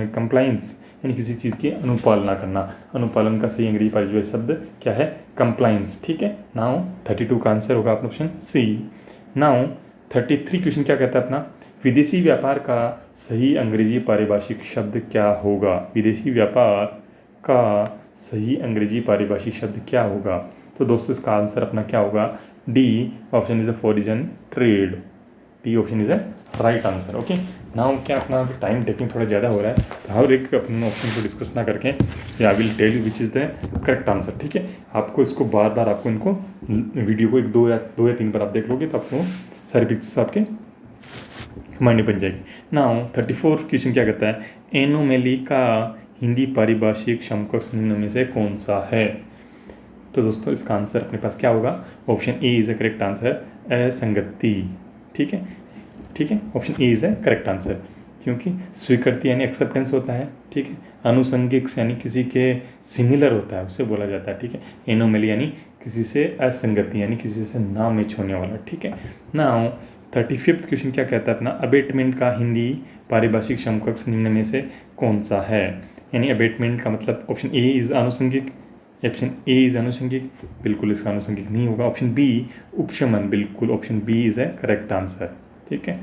कंप्लाइंस यानी किसी चीज़ की अनुपालना करना। अनुपालन का सही अंग्रेजी पारिभाषिक शब्द क्या है, कंप्लाइंस। ठीक है, नाउ 32 का आंसर होगा अपना ऑप्शन सी। नाउ 33 क्वेश्चन क्या कहता है अपना, विदेशी व्यापार का सही अंग्रेजी पारिभाषिक शब्द क्या होगा। विदेशी व्यापार का सही अंग्रेजी पारिभाषिक शब्द क्या होगा। तो दोस्तों इसका आंसर अपना क्या होगा, D option is a foreign trade. D option is a right answer. Okay, now क्या अपना टाइम टेकिंग थोड़ा ज़्यादा हो रहा है, तो हर एक अपने ऑप्शन को डिस्कस ना करके I will tell you which is the correct answer. ठीक है, आपको इसको बार बार आपको इनको वीडियो को दो या तीन बार आप देख लोगे तो आपको सारी पिक्चर्स आपके माइंड में बन जाएगी। नाउ 34 क्वेश्चन क्या कहता है, एनोमेली का हिंदी पारिभाषिक समकक्ष निम्न में से कौन सा है। तो दोस्तों इसका आंसर अपने पास क्या होगा, option A is a correct answer, असंगति। ठीक है, ठीक है, option A is a correct answer, क्योंकि स्वीकृति यानी एक्सेप्टेंस होता है। ठीक है, अनुसंगिक यानी किसी के सिमिलर होता है, उसे बोला जाता है। ठीक है, एनोमली यानी किसी से असंगति यानी किसी से ना मैच होने वाला। ठीक है, नाउ 35वां क्वेश्चन क्या कहता है अपना, अबेटमेंट का हिंदी पारिभाषिक समकक्ष निम्न में से कौन सा है। यानी अबेटमेंट का मतलब ऑप्शन ए इज़ आनुषंगिक, ऑप्शन ए इज़ आनुषंगिक, बिल्कुल इसका आनुषंगिक नहीं होगा। ऑप्शन बी उपशमन, बिल्कुल option B is a correct answer. ठीक है,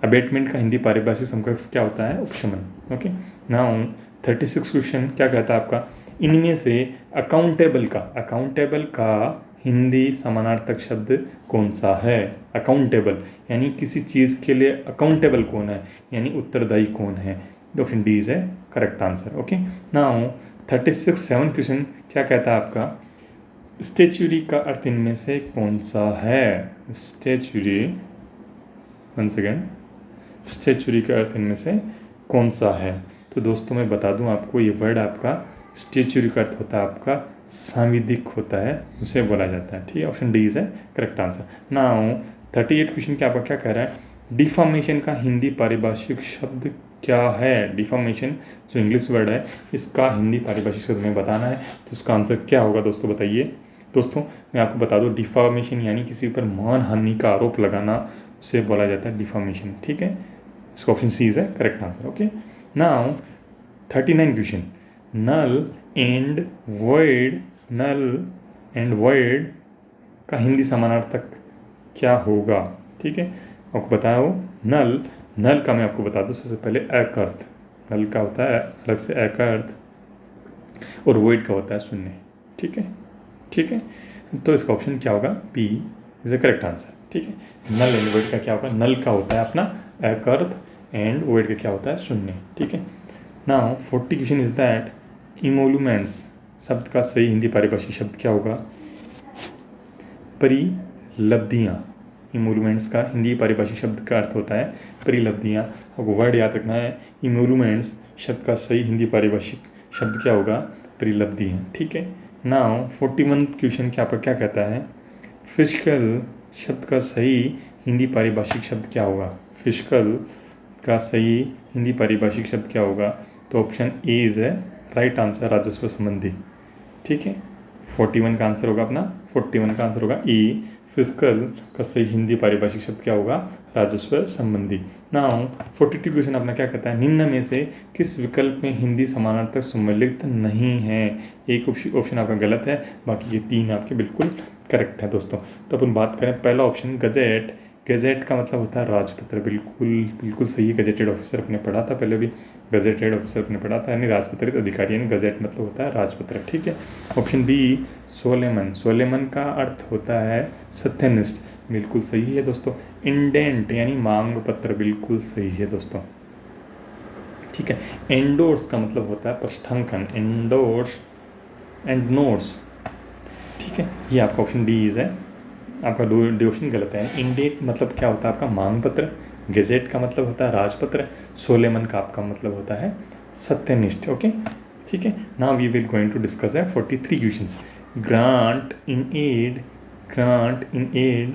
अबेटमेंट का हिंदी पारिभाषिक समकक्ष क्या होता है, उपशमन। ओके, नाउ 36 क्वेश्चन क्या कहता है आपका, इनमें से अकाउंटेबल का हिंदी समानार्थक शब्द कौन सा है। अकाउंटेबल यानी किसी चीज़ के लिए अकाउंटेबल कौन है, यानी उत्तरदायी कौन है। ऑप्शन डी इज है correct answer. Okay, now 37 question क्या कहता है आपका, स्टेचुरी का अर्थ इनमें से कौन सा है। स्टेचुरी, वन सेकेंड, स्टेचुरी का अर्थ इनमें से कौन सा है। तो दोस्तों मैं बता दूं आपको, ये वर्ड आपका स्टेचुरी का अर्थ होता है आपका सांविधिक होता है, उसे बोला जाता है। ठीक है, ऑप्शन डी इज है करेक्ट आंसर। नाउ 38 क्वेश्चन क्या आपका क्या कह रहा है, डिफॉर्मेशन का हिंदी पारिभाषिक शब्द क्या है। डिफॉर्मेशन जो इंग्लिश वर्ड है, इसका हिंदी पारिभाषिक शब्द में बताना है, तो इसका आंसर क्या होगा दोस्तों बताइए। दोस्तों मैं आपको बता दूं, डिफॉर्मेशन यानी किसी पर मान हानि का आरोप लगाना, उसे बोला जाता है डिफॉर्मेशन। ठीक है, इसका ऑप्शन सी इज है correct answer. Okay, now 39 question, null and void का हिंदी समानार्थक क्या होगा। ठीक है, आपको बताया हो, नल का मैं आपको बता दूं सबसे पहले एक अर्थ, नल का होता है अलग से एक अर्थ, और वॉइड का होता है शून्य। ठीक है, ठीक है, तो इसका ऑप्शन क्या होगा, B is the correct answer. ठीक है, नल एंड वॉइड का क्या होगा, नल का होता है अपना एक अर्थ एंड वॉइड का क्या होता है शून्य। ठीक है, नाउ 40 क्वेश्चन इज दैट इमोलुमेंट्स शब्द का सही हिंदी पारिभाषिक शब्द क्या होगा। परिलब्धियाँ, इमोलुमेंट्स का हिंदी पारिभाषिक शब्द का अर्थ होता है परिलब्धियाँ। आपको वर्ड याद रखना है, इमोलुमेंट्स शब्द का सही हिंदी पारिभाषिक शब्द क्या होगा, परिलब्धियाँ। ठीक है, नाउ 41 क्वेश्चन क्या आपका क्या कहता है, फिजिकल शब्द का सही हिंदी पारिभाषिक शब्द क्या होगा। फिजिकल का सही हिंदी पारिभाषिक शब्द क्या होगा, तो ऑप्शन ए इज है राइट आंसर, राजस्व संबंधी। ठीक है, 41 का आंसर होगा अपना, 41 का आंसर होगा ई, फिजिकल का सही हिंदी पारिभाषिक शब्द क्या होगा, राजस्व संबंधी। नाउ 42 क्वेश्चन अपना क्या कहता है, निम्न में से किस विकल्प में हिंदी समानार्थक सम्मिलित नहीं है। एक ऑप्शन आपका गलत है, बाकी ये 3 आपके बिल्कुल करेक्ट है दोस्तों। तो अपन बात करें पहला ऑप्शन गजेट, गजेट का मतलब होता है राजपत्र, बिल्कुल सही है। गजेटेड ऑफिसर अपने पढ़ा था पहले भी, गजेटेड ऑफिसर अपने पढ़ा था, यानी राजपत्रित अधिकारी, यानी गजेट मतलब होता है राजपत्र। ठीक है, ऑप्शन बी सोलेमन का अर्थ होता है सत्यनिष्ठ, बिल्कुल सही है दोस्तों। इंडेंट यानी मांग पत्र, बिल्कुल सही है दोस्तों। ठीक है, एंडोर्स का मतलब होता है प्रष्ठांकन, एंडोर्स एंड नोट्स। ठीक है, ये आपका ऑप्शन डी इज है, आपका दो ऑप्शन गलत है। इंडेट मतलब क्या होता है आपका मांग पत्र, गजेट का मतलब होता है राजपत्र, सोलेमन का आपका मतलब होता है सत्यनिष्ठ। ओके, ठीक है, now we will going to discuss है 43 क्वेश्चंस। ग्रांट इन एड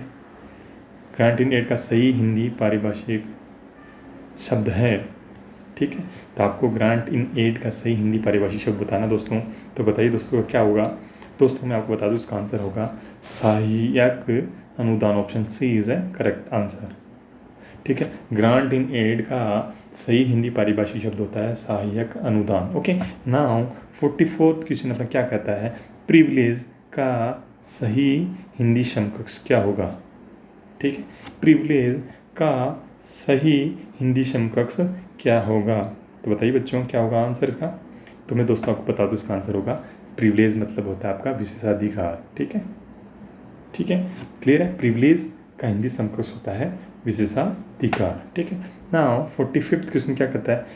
का सही हिंदी पारिभाषिक शब्द है। ठीक है, तो आपको ग्रांट इन एड का सही हिंदी पारिभाषिक शब्द बताना दोस्तों। तो बताइए दोस्तों क्या होगा। दोस्तों मैं आपको बता दूं, इसका आंसर होगा सहायक अनुदान, ऑप्शन सी इज है करेक्ट आंसर। ठीक है, ग्रांट इन एड का सही हिंदी पारिभाषिक शब्द होता है सहायक अनुदान। ओके, नाउ 44 क्वेश्चन अपना क्या कहता है, प्रिविलेज का सही हिंदी समकक्ष क्या होगा। ठीक है, प्रिविलेज का सही हिंदी समकक्ष क्या होगा, तो बताइए बच्चों क्या होगा आंसर इसका। तो मैं दोस्तों आपको बता दूं, इसका आंसर होगा प्रिविलेज मतलब होता है आपका विशेषाधिकार। ठीक है, ठीक है, क्लियर है। प्रिविलेज का हिंदी समकक्ष होता है विशेषाधिकार। ठीक है। नाउ 45वां क्वेश्चन क्या कहता है,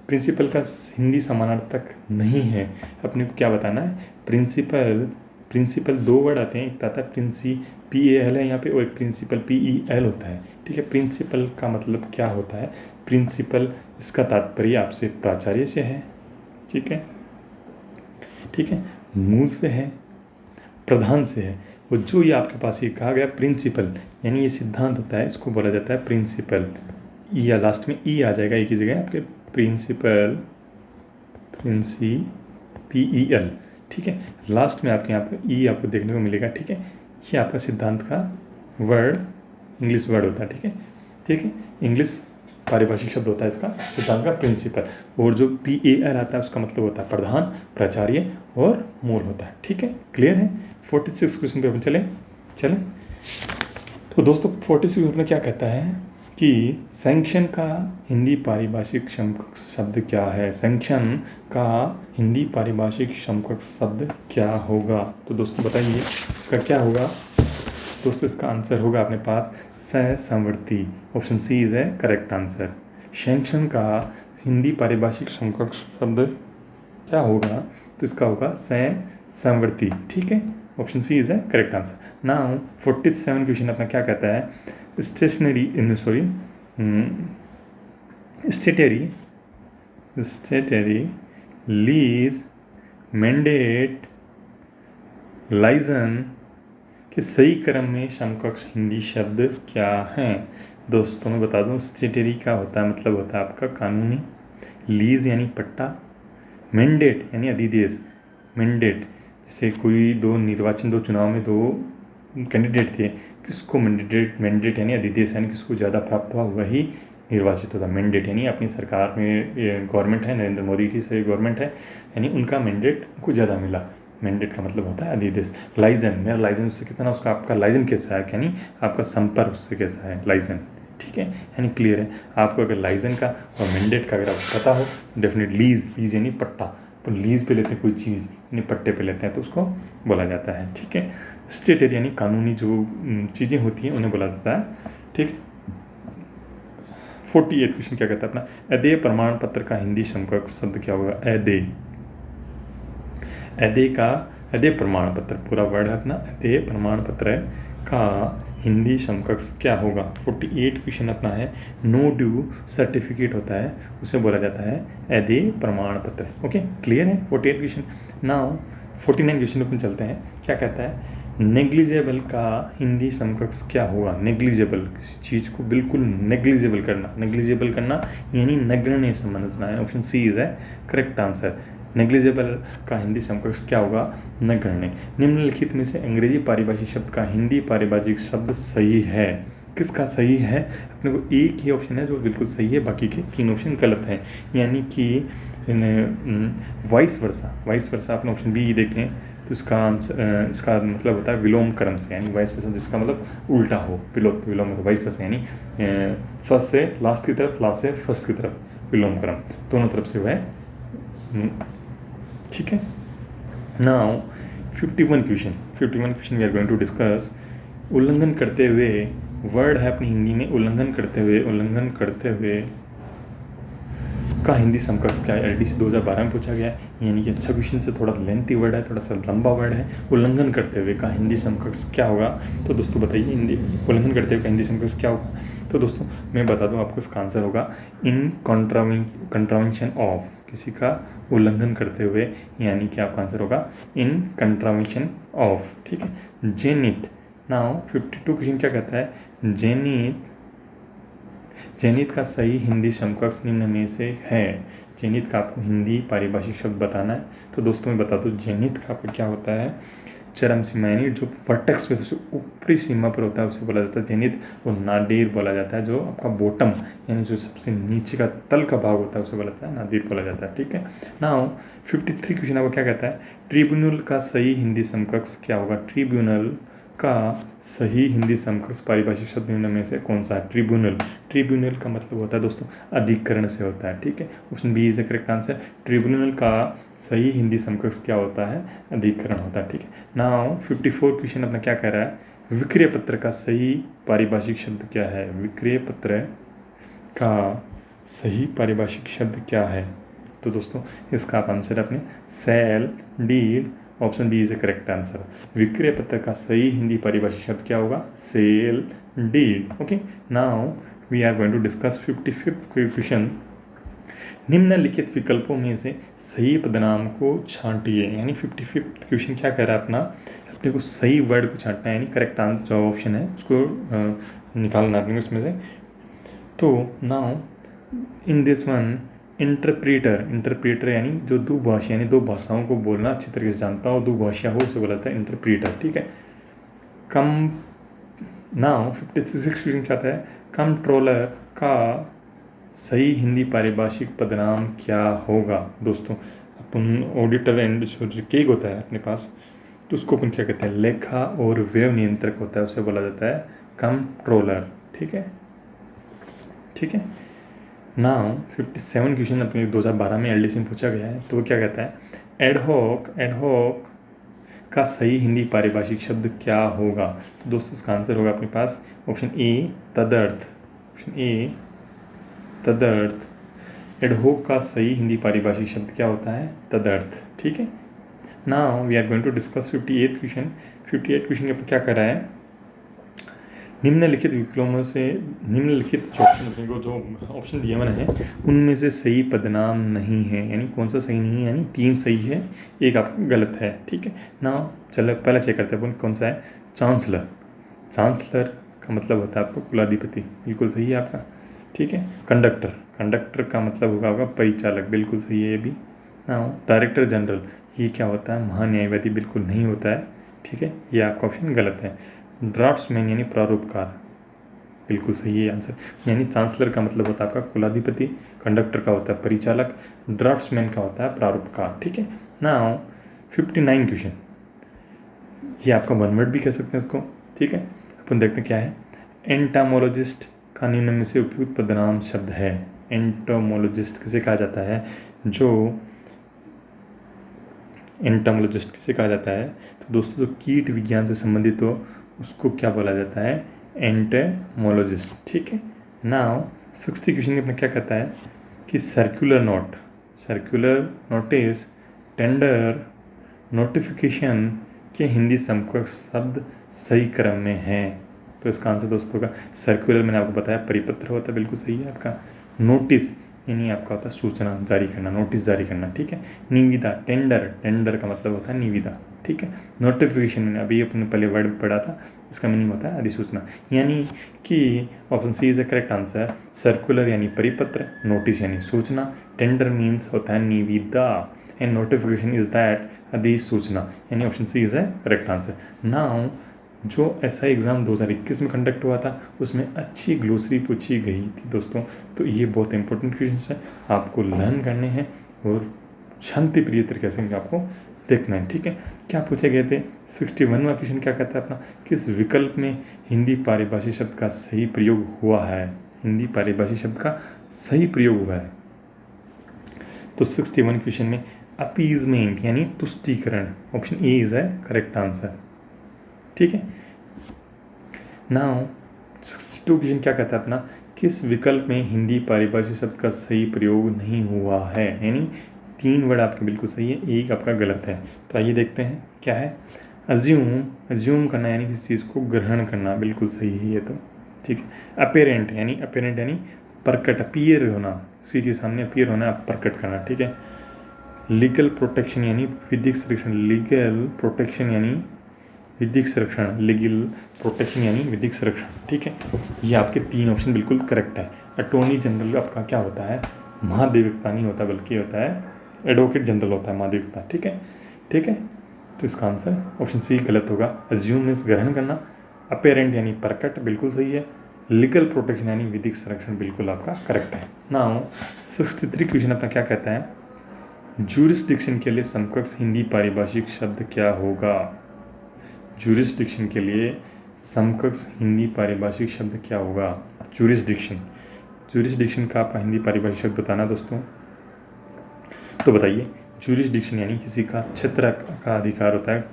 प्रिंसिपल का हिंदी समानार्थक नहीं है। अपने को क्या बताना है, प्रिंसिपल दो वर्ड आते हैं, एक आता है PAL है यहाँ पे, और एक प्रिंसिपल PEL होता है। ठीक है। प्रिंसिपल का मतलब क्या होता है, प्रिंसिपल इसका तात्पर्य आपसे प्राचार्य से है। ठीक है, ठीक है, मूल से है, प्रधान से है। वो जो ये आपके पास ये कहा गया प्रिंसिपल, यानी ये सिद्धांत होता है, इसको बोला जाता है प्रिंसिपल। या लास्ट में आ जाएगा एक ही जगह आपके, प्रिंसिपल PEL। ठीक है, लास्ट में आपके यहाँ पे आपको देखने को मिलेगा। ठीक है, ये आपका सिद्धांत का वर्ड, इंग्लिश वर्ड होता है। ठीक है, ठीक है, इंग्लिश पारिभाषिक शब्द होता है इसका, सिद्धांत का प्रिंसिपल। और जो PAL आता है उसका मतलब होता है प्रधान, प्राचार्य और मूल होता है। ठीक है, क्लियर है। 46 क्वेश्चन पे अपन चलें। तो दोस्तों 46 में क्या कहता है कि सैंक्शन का हिंदी पारिभाषिक समकक्ष शब्द क्या है, सैंक्शन का हिंदी पारिभाषिक समकक्ष शब्द क्या होगा। तो दोस्तों बताइए इसका क्या होगा। दोस्तों इसका आंसर होगा अपने पास सहसंवर्ती। Option C is a correct answer. Sanction का हिंदी पारिभाषिक समकक्ष शब्द क्या होगा, तो इसका होगा सहसंवर्ती। ठीक है, option C is a correct answer. Now 47 question अपना क्या कहता है, स्टेटरी लीज मैंडेट लाइजन के सही क्रम में समकक्ष हिंदी शब्द क्या हैं। दोस्तों मैं बता दूं, स्टेटरी का होता है मतलब होता है आपका कानूनी, लीज यानी पट्टा, मैंडेट यानी अधिदेश। मैंडेट जैसे कोई दो चुनाव में दो कैंडिडेट थे, किसको मैंडेट यानी अधिदेश यानी किसको ज़्यादा प्राप्त हुआ वही निर्वाचित होता। मैंडेट यानी अपनी सरकार में गवर्नमेंट है, नरेंद्र मोदी की सही गवर्नमेंट है, यानी उनका मैंडेट उनको ज़्यादा मिला। मैंडेट का मतलब होता है अधिदेश। लाइजन, मेरा लाइजन उससे कितना, उसका आपका लाइजन कैसा है, यानी आपका संपर्क उससे कैसा है, लाइजन। ठीक है, यानी क्लियर है। आपको अगर लाइजन का और मैंडेट का अगर आपको पता हो, डेफिनेट लीज यानी पट्टा, तो लीज पे लेते हैं कोई चीज़ यानी पट्टे पे लेते हैं तो उसको बोला जाता है। ठीक है, स्टेटेड यानी कानूनी जो चीज़ें होती हैं उन्हें बोला जाता है। ठीक है। 48 क्वेश्चन क्या कहता है अपना, अदेय प्रमाण पत्र का हिंदी समकक्ष शब्द क्या होगा। अदेय प्रमाण पत्र पूरा वर्ड है अपना, अदेय प्रमाण पत्र का हिंदी समकक्ष क्या होगा। 48 क्वेश्चन अपना है, नो ड्यू सर्टिफिकेट होता है, उसे बोला जाता है अदेय प्रमाण पत्र। ओके, क्लियर है 48 क्वेश्चन। नाउ 49 क्वेश्चन अपन चलते हैं। क्या कहता है, नेग्लिजेबल का हिंदी समकक्ष क्या होगा। नेग्लिजेबल, किसी चीज़ को बिल्कुल नेग्लिजेबल करना यानी नगण्य समझना है। ऑप्शन सी इज है करेक्ट आंसर। नेग्लिजेबल का हिंदी समकक्ष क्या होगा, नगण्य। निम्नलिखित में से अंग्रेजी पारिभाषिक शब्द का हिंदी पारिभाषिक शब्द सही है। किसका सही है, अपने को एक ही ऑप्शन है जो बिल्कुल सही है, बाकी के 3 ऑप्शन गलत हैं। यानी कि वाइस वर्सा अपने ऑप्शन बी देखें तो इसका आंसर, इसका मतलब होता है विलोम क्रम से, यानी वाइस वर्सा जिसका मतलब उल्टा हो, विलोम मतलब वाइस वर्सा यानी फर्स्ट से लास्ट की तरफ, लास्ट से फर्स्ट की तरफ, विलोम क्रम दोनों तरफ से वह। ठीक है। Now 51 question we are going to discuss. उल्लंघन करते हुए वर्ड है अपनी हिंदी में, उल्लंघन करते हुए का हिंदी समकक्ष क्या है। एलडीसी 2012 में पूछा गया है, यानी कि अच्छा क्वेश्चन से थोड़ा लेंथी वर्ड है, थोड़ा सा लंबा वर्ड है। उल्लंघन करते हुए का हिंदी समकक्ष क्या होगा। तो दोस्तों बताइए हिंदी उल्लंघन करते हुए का हिंदी समकक्ष क्या होगा। तो दोस्तों मैं बता दूं आपको, इसका आंसर होगा इन कॉन्ट्रावेंशन ऑफ, किसी का उल्लंघन करते हुए, यानी कि आपका आंसर होगा इन कॉन्ट्रावेंशन ऑफ। ठीक है। जेनिथ। नाउ 52 क्वेश्चन क्या कहता है, जेनिथ का सही हिंदी समकक्ष निम्न में से है। जेनिथ का आपको हिंदी पारिभाषिक शब्द बताना है। तो दोस्तों मैं बता दूं, जेनिथ का आपको क्या होता है, चरम सीमा यानी जो वर्टेक्स पे सबसे ऊपरी सीमा पर होता है उसे बोला जाता है जेनिथ। और नादीर बोला जाता है जो आपका बॉटम यानी जो सबसे नीचे का तल का भाग होता है उसे बोला जाता है नादीर बोला जाता है। ठीक है। नाउ 53 क्वेश्चन आपको क्या कहता है, ट्रिब्यूनल का सही हिंदी समकक्ष क्या होगा। ट्रिब्यूनल का सही हिंदी समकक्ष पारिभाषिक शब्द निम्न में से कौन सा है। ट्रिब्यूनल का मतलब होता है दोस्तों अधिकरण से होता है। ठीक है, option B is the correct answer. Tribunal का सही हिंदी समकक्ष क्या होता है, अधिकरण होता है। ठीक है। नाउ 54 क्वेश्चन अपना क्या कह रहा है, विक्रय पत्र का सही पारिभाषिक शब्द क्या है? विक्रय पत्र का सही पारिभाषिक शब्द क्या है? तो दोस्तों इसका आप आंसर अपने sale deed, option B is a correct answer. विक्रय पत्र का सही हिंदी पारिभाषिक शब्द क्या होगा? Sale deed. Okay, now we are going to discuss 55th question. निम्नलिखित विकल्पों में से सही पदनाम को छांटिए। यानी 55th क्वेश्चन क्या कह रहा है अपना, अपने को सही वर्ड को छांटना है, यानी करेक्ट आंसर जो ऑप्शन है उसको निकालना अपने उसमें से। तो now in this one interpreter यानी जो दुभाषी यानी दो भाषाओं को बोलना अच्छी तरीके से जानता हो, दुभाषा हो, उसे बोला जाता है इंटरप्रीटर। ठीक है। कम नाउ 56 क्वेश्चन क्या आता है? कंट्रोलर का सही हिंदी पारिभाषिक पदनाम क्या होगा? दोस्तों अपन ऑडिटर एंड जो केग होता है अपने पास, तो उसको अपन क्या कहते हैं? लेखा और व्यय नियंत्रक होता है, उसे बोला जाता है कंट्रोलर। ठीक है, ठीक है। नाउ 57 क्वेश्चन अपने 2012 में एलडीसी में पूछा गया है, तो वो क्या कहता है? एडहॉक का सही हिंदी पारिभाषिक शब्द क्या होगा? तो दोस्तों इसका आंसर होगा अपने पास ऑप्शन ए तदर्थ। ऑप्शन ए तदर्थ। एडहॉक का सही हिंदी पारिभाषिक शब्द क्या होता है? तदर्थ। ठीक है। Now we are going to discuss 58th question. 58 question के क्या कर रहा है? निम्नलिखित विकल्पों से निम्नलिखित जो ऑप्शन को जो ऑप्शन दिए मैंने हैं उनमें से सही पदनाम नहीं है। यानी कौन सा सही नहीं है? यानी 3 सही है, एक आपका गलत है। ठीक है ना, चलो पहले चेक करते हैं अपन कौन सा है। चांसलर। चांसलर का मतलब होता है आपको कुलाधिपति, बिल्कुल सही है आपका। ठीक है। कंडक्टर का मतलब होगा परिचालक, बिल्कुल सही है ये भी ना। डायरेक्टर जनरल, ये क्या होता है? महान्यायवादी, बिल्कुल नहीं होता है। ठीक है, ये आपका ऑप्शन गलत है। ड्राफ्ट्समैन यानी प्रारूपकार, बिल्कुल सही है आंसर। यानी चांसलर का मतलब होता है आपका कुलाधिपति, कंडक्टर का होता है परिचालक, ड्राफ्ट्समैन का होता है प्रारूपकार। ठीक है। नाउ 59 क्वेश्चन, ये आपका वन वर्ड भी कह सकते हैं इसको। ठीक है, अपन देखते हैं क्या है। एंटामोलॉजिस्ट का निम्न में से उपयुक्त पदनाम शब्द है। एंटोमोलॉजिस्ट किसे कहा जाता है? जो एंटामोलॉजिस्ट किसे कहा जाता है? तो दोस्तों जो कीट विज्ञान से संबंधित हो उसको क्या बोला जाता है? एंटेमोलॉजिस्ट। ठीक है। नाउ 60 क्वेश्चन अपना क्या कहता है कि सर्कुलर नोटिस, टेंडर, नोटिफिकेशन के हिंदी समकक्ष शब्द सही क्रम में हैं। तो इसका आंसर दोस्तों का सर्कुलर मैंने आपको बताया परिपत्र होता है, बिल्कुल सही है आपका। नोटिस यानी आपका होता है सूचना जारी करना, नोटिस जारी करना। ठीक है। निविदा, टेंडर का मतलब होता है निविदा। ठीक है। नोटिफिकेशन अभी अपने पहले वर्ड पढ़ा था, इसका मीनिंग होता है अधिसूचना। यानी कि option C is the correct answer. Circular यानी परिपत्र, नोटिस यानी सूचना, टेंडर मीन्स होता है निविदा, एंड नोटिफिकेशन इज दैट अधिसूचना। यानी option C is the correct answer. Now जो ऐसा एग्ज़ाम 2021 में कंडक्ट हुआ था उसमें अच्छी ग्लोसरी पूछी गई थी दोस्तों, तो ये बहुत इंपॉर्टेंट क्वेश्चन है, आपको लर्न करने हैं और शांति प्रिय तरीके से आपको देखना है। ठीक है। क्या पूछे गए थे? 61वां क्वेश्चन क्या कहता है अपना, किस विकल्प में हिंदी पारिभाषिक शब्द का सही प्रयोग हुआ है? हिंदी पारिभाषिक शब्द का सही प्रयोग हुआ है। तो 61 क्वेश्चन में अपीजमेंट यानी तुष्टीकरण, ऑप्शन ए इज है करेक्ट आंसर। ठीक है। नाउ 62 क्वेश्चन क्या कहता है अपना, किस विकल्प में हिंदी पारिभाषिक शब्द का सही प्रयोग नहीं हुआ है? यानी 3 वर्ड आपके बिल्कुल सही है, एक आपका गलत है। तो आइए देखते हैं क्या है। अज्यूम करना यानी किसी चीज़ को ग्रहण करना, बिल्कुल सही है ये तो। ठीक है। अपेरेंट यानी प्रकट, अपीयर होना, किसी के सामने अपीयर होना, प्रकट करना। ठीक है। लीगल प्रोटेक्शन यानी विधिक संरक्षण, लीगल प्रोटेक्शन यानी विधिक संरक्षण, लीगल प्रोटेक्शन यानी विधिक संरक्षण। ठीक है। ये आपके 3 ऑप्शन बिल्कुल करेक्ट है। अटॉर्नी जनरल आपका क्या होता है? महाधिवक्ता नहीं होता बल्कि होता है एडवोकेट जनरल होता है महाधिवक्ता। ठीक है, ठीक है। तो इसका आंसर ऑप्शन सी गलत होगा। अज्यूम मीन्स ग्रहण करना, अपेरेंट यानी प्रकट, बिल्कुल सही है। लीगल प्रोटेक्शन यानी विधिक संरक्षण, बिल्कुल आपका करेक्ट है। नाउ 63 क्वेश्चन अपना क्या कहता है, ज्यूरिसडिक्शन के लिए समकक्ष हिंदी पारिभाषिक शब्द क्या होगा? ज्यूरिसडिक्शन के लिए समकक्ष हिंदी पारिभाषिक शब्द क्या होगा? ज्यूरिसडिक्शन का आपका हिंदी पारिभाषिक शब्द बताना दोस्तों। तो बताइए, ज्यूरिसडिक्शन यानी किसी का क्षेत्र का अधिकार होता है,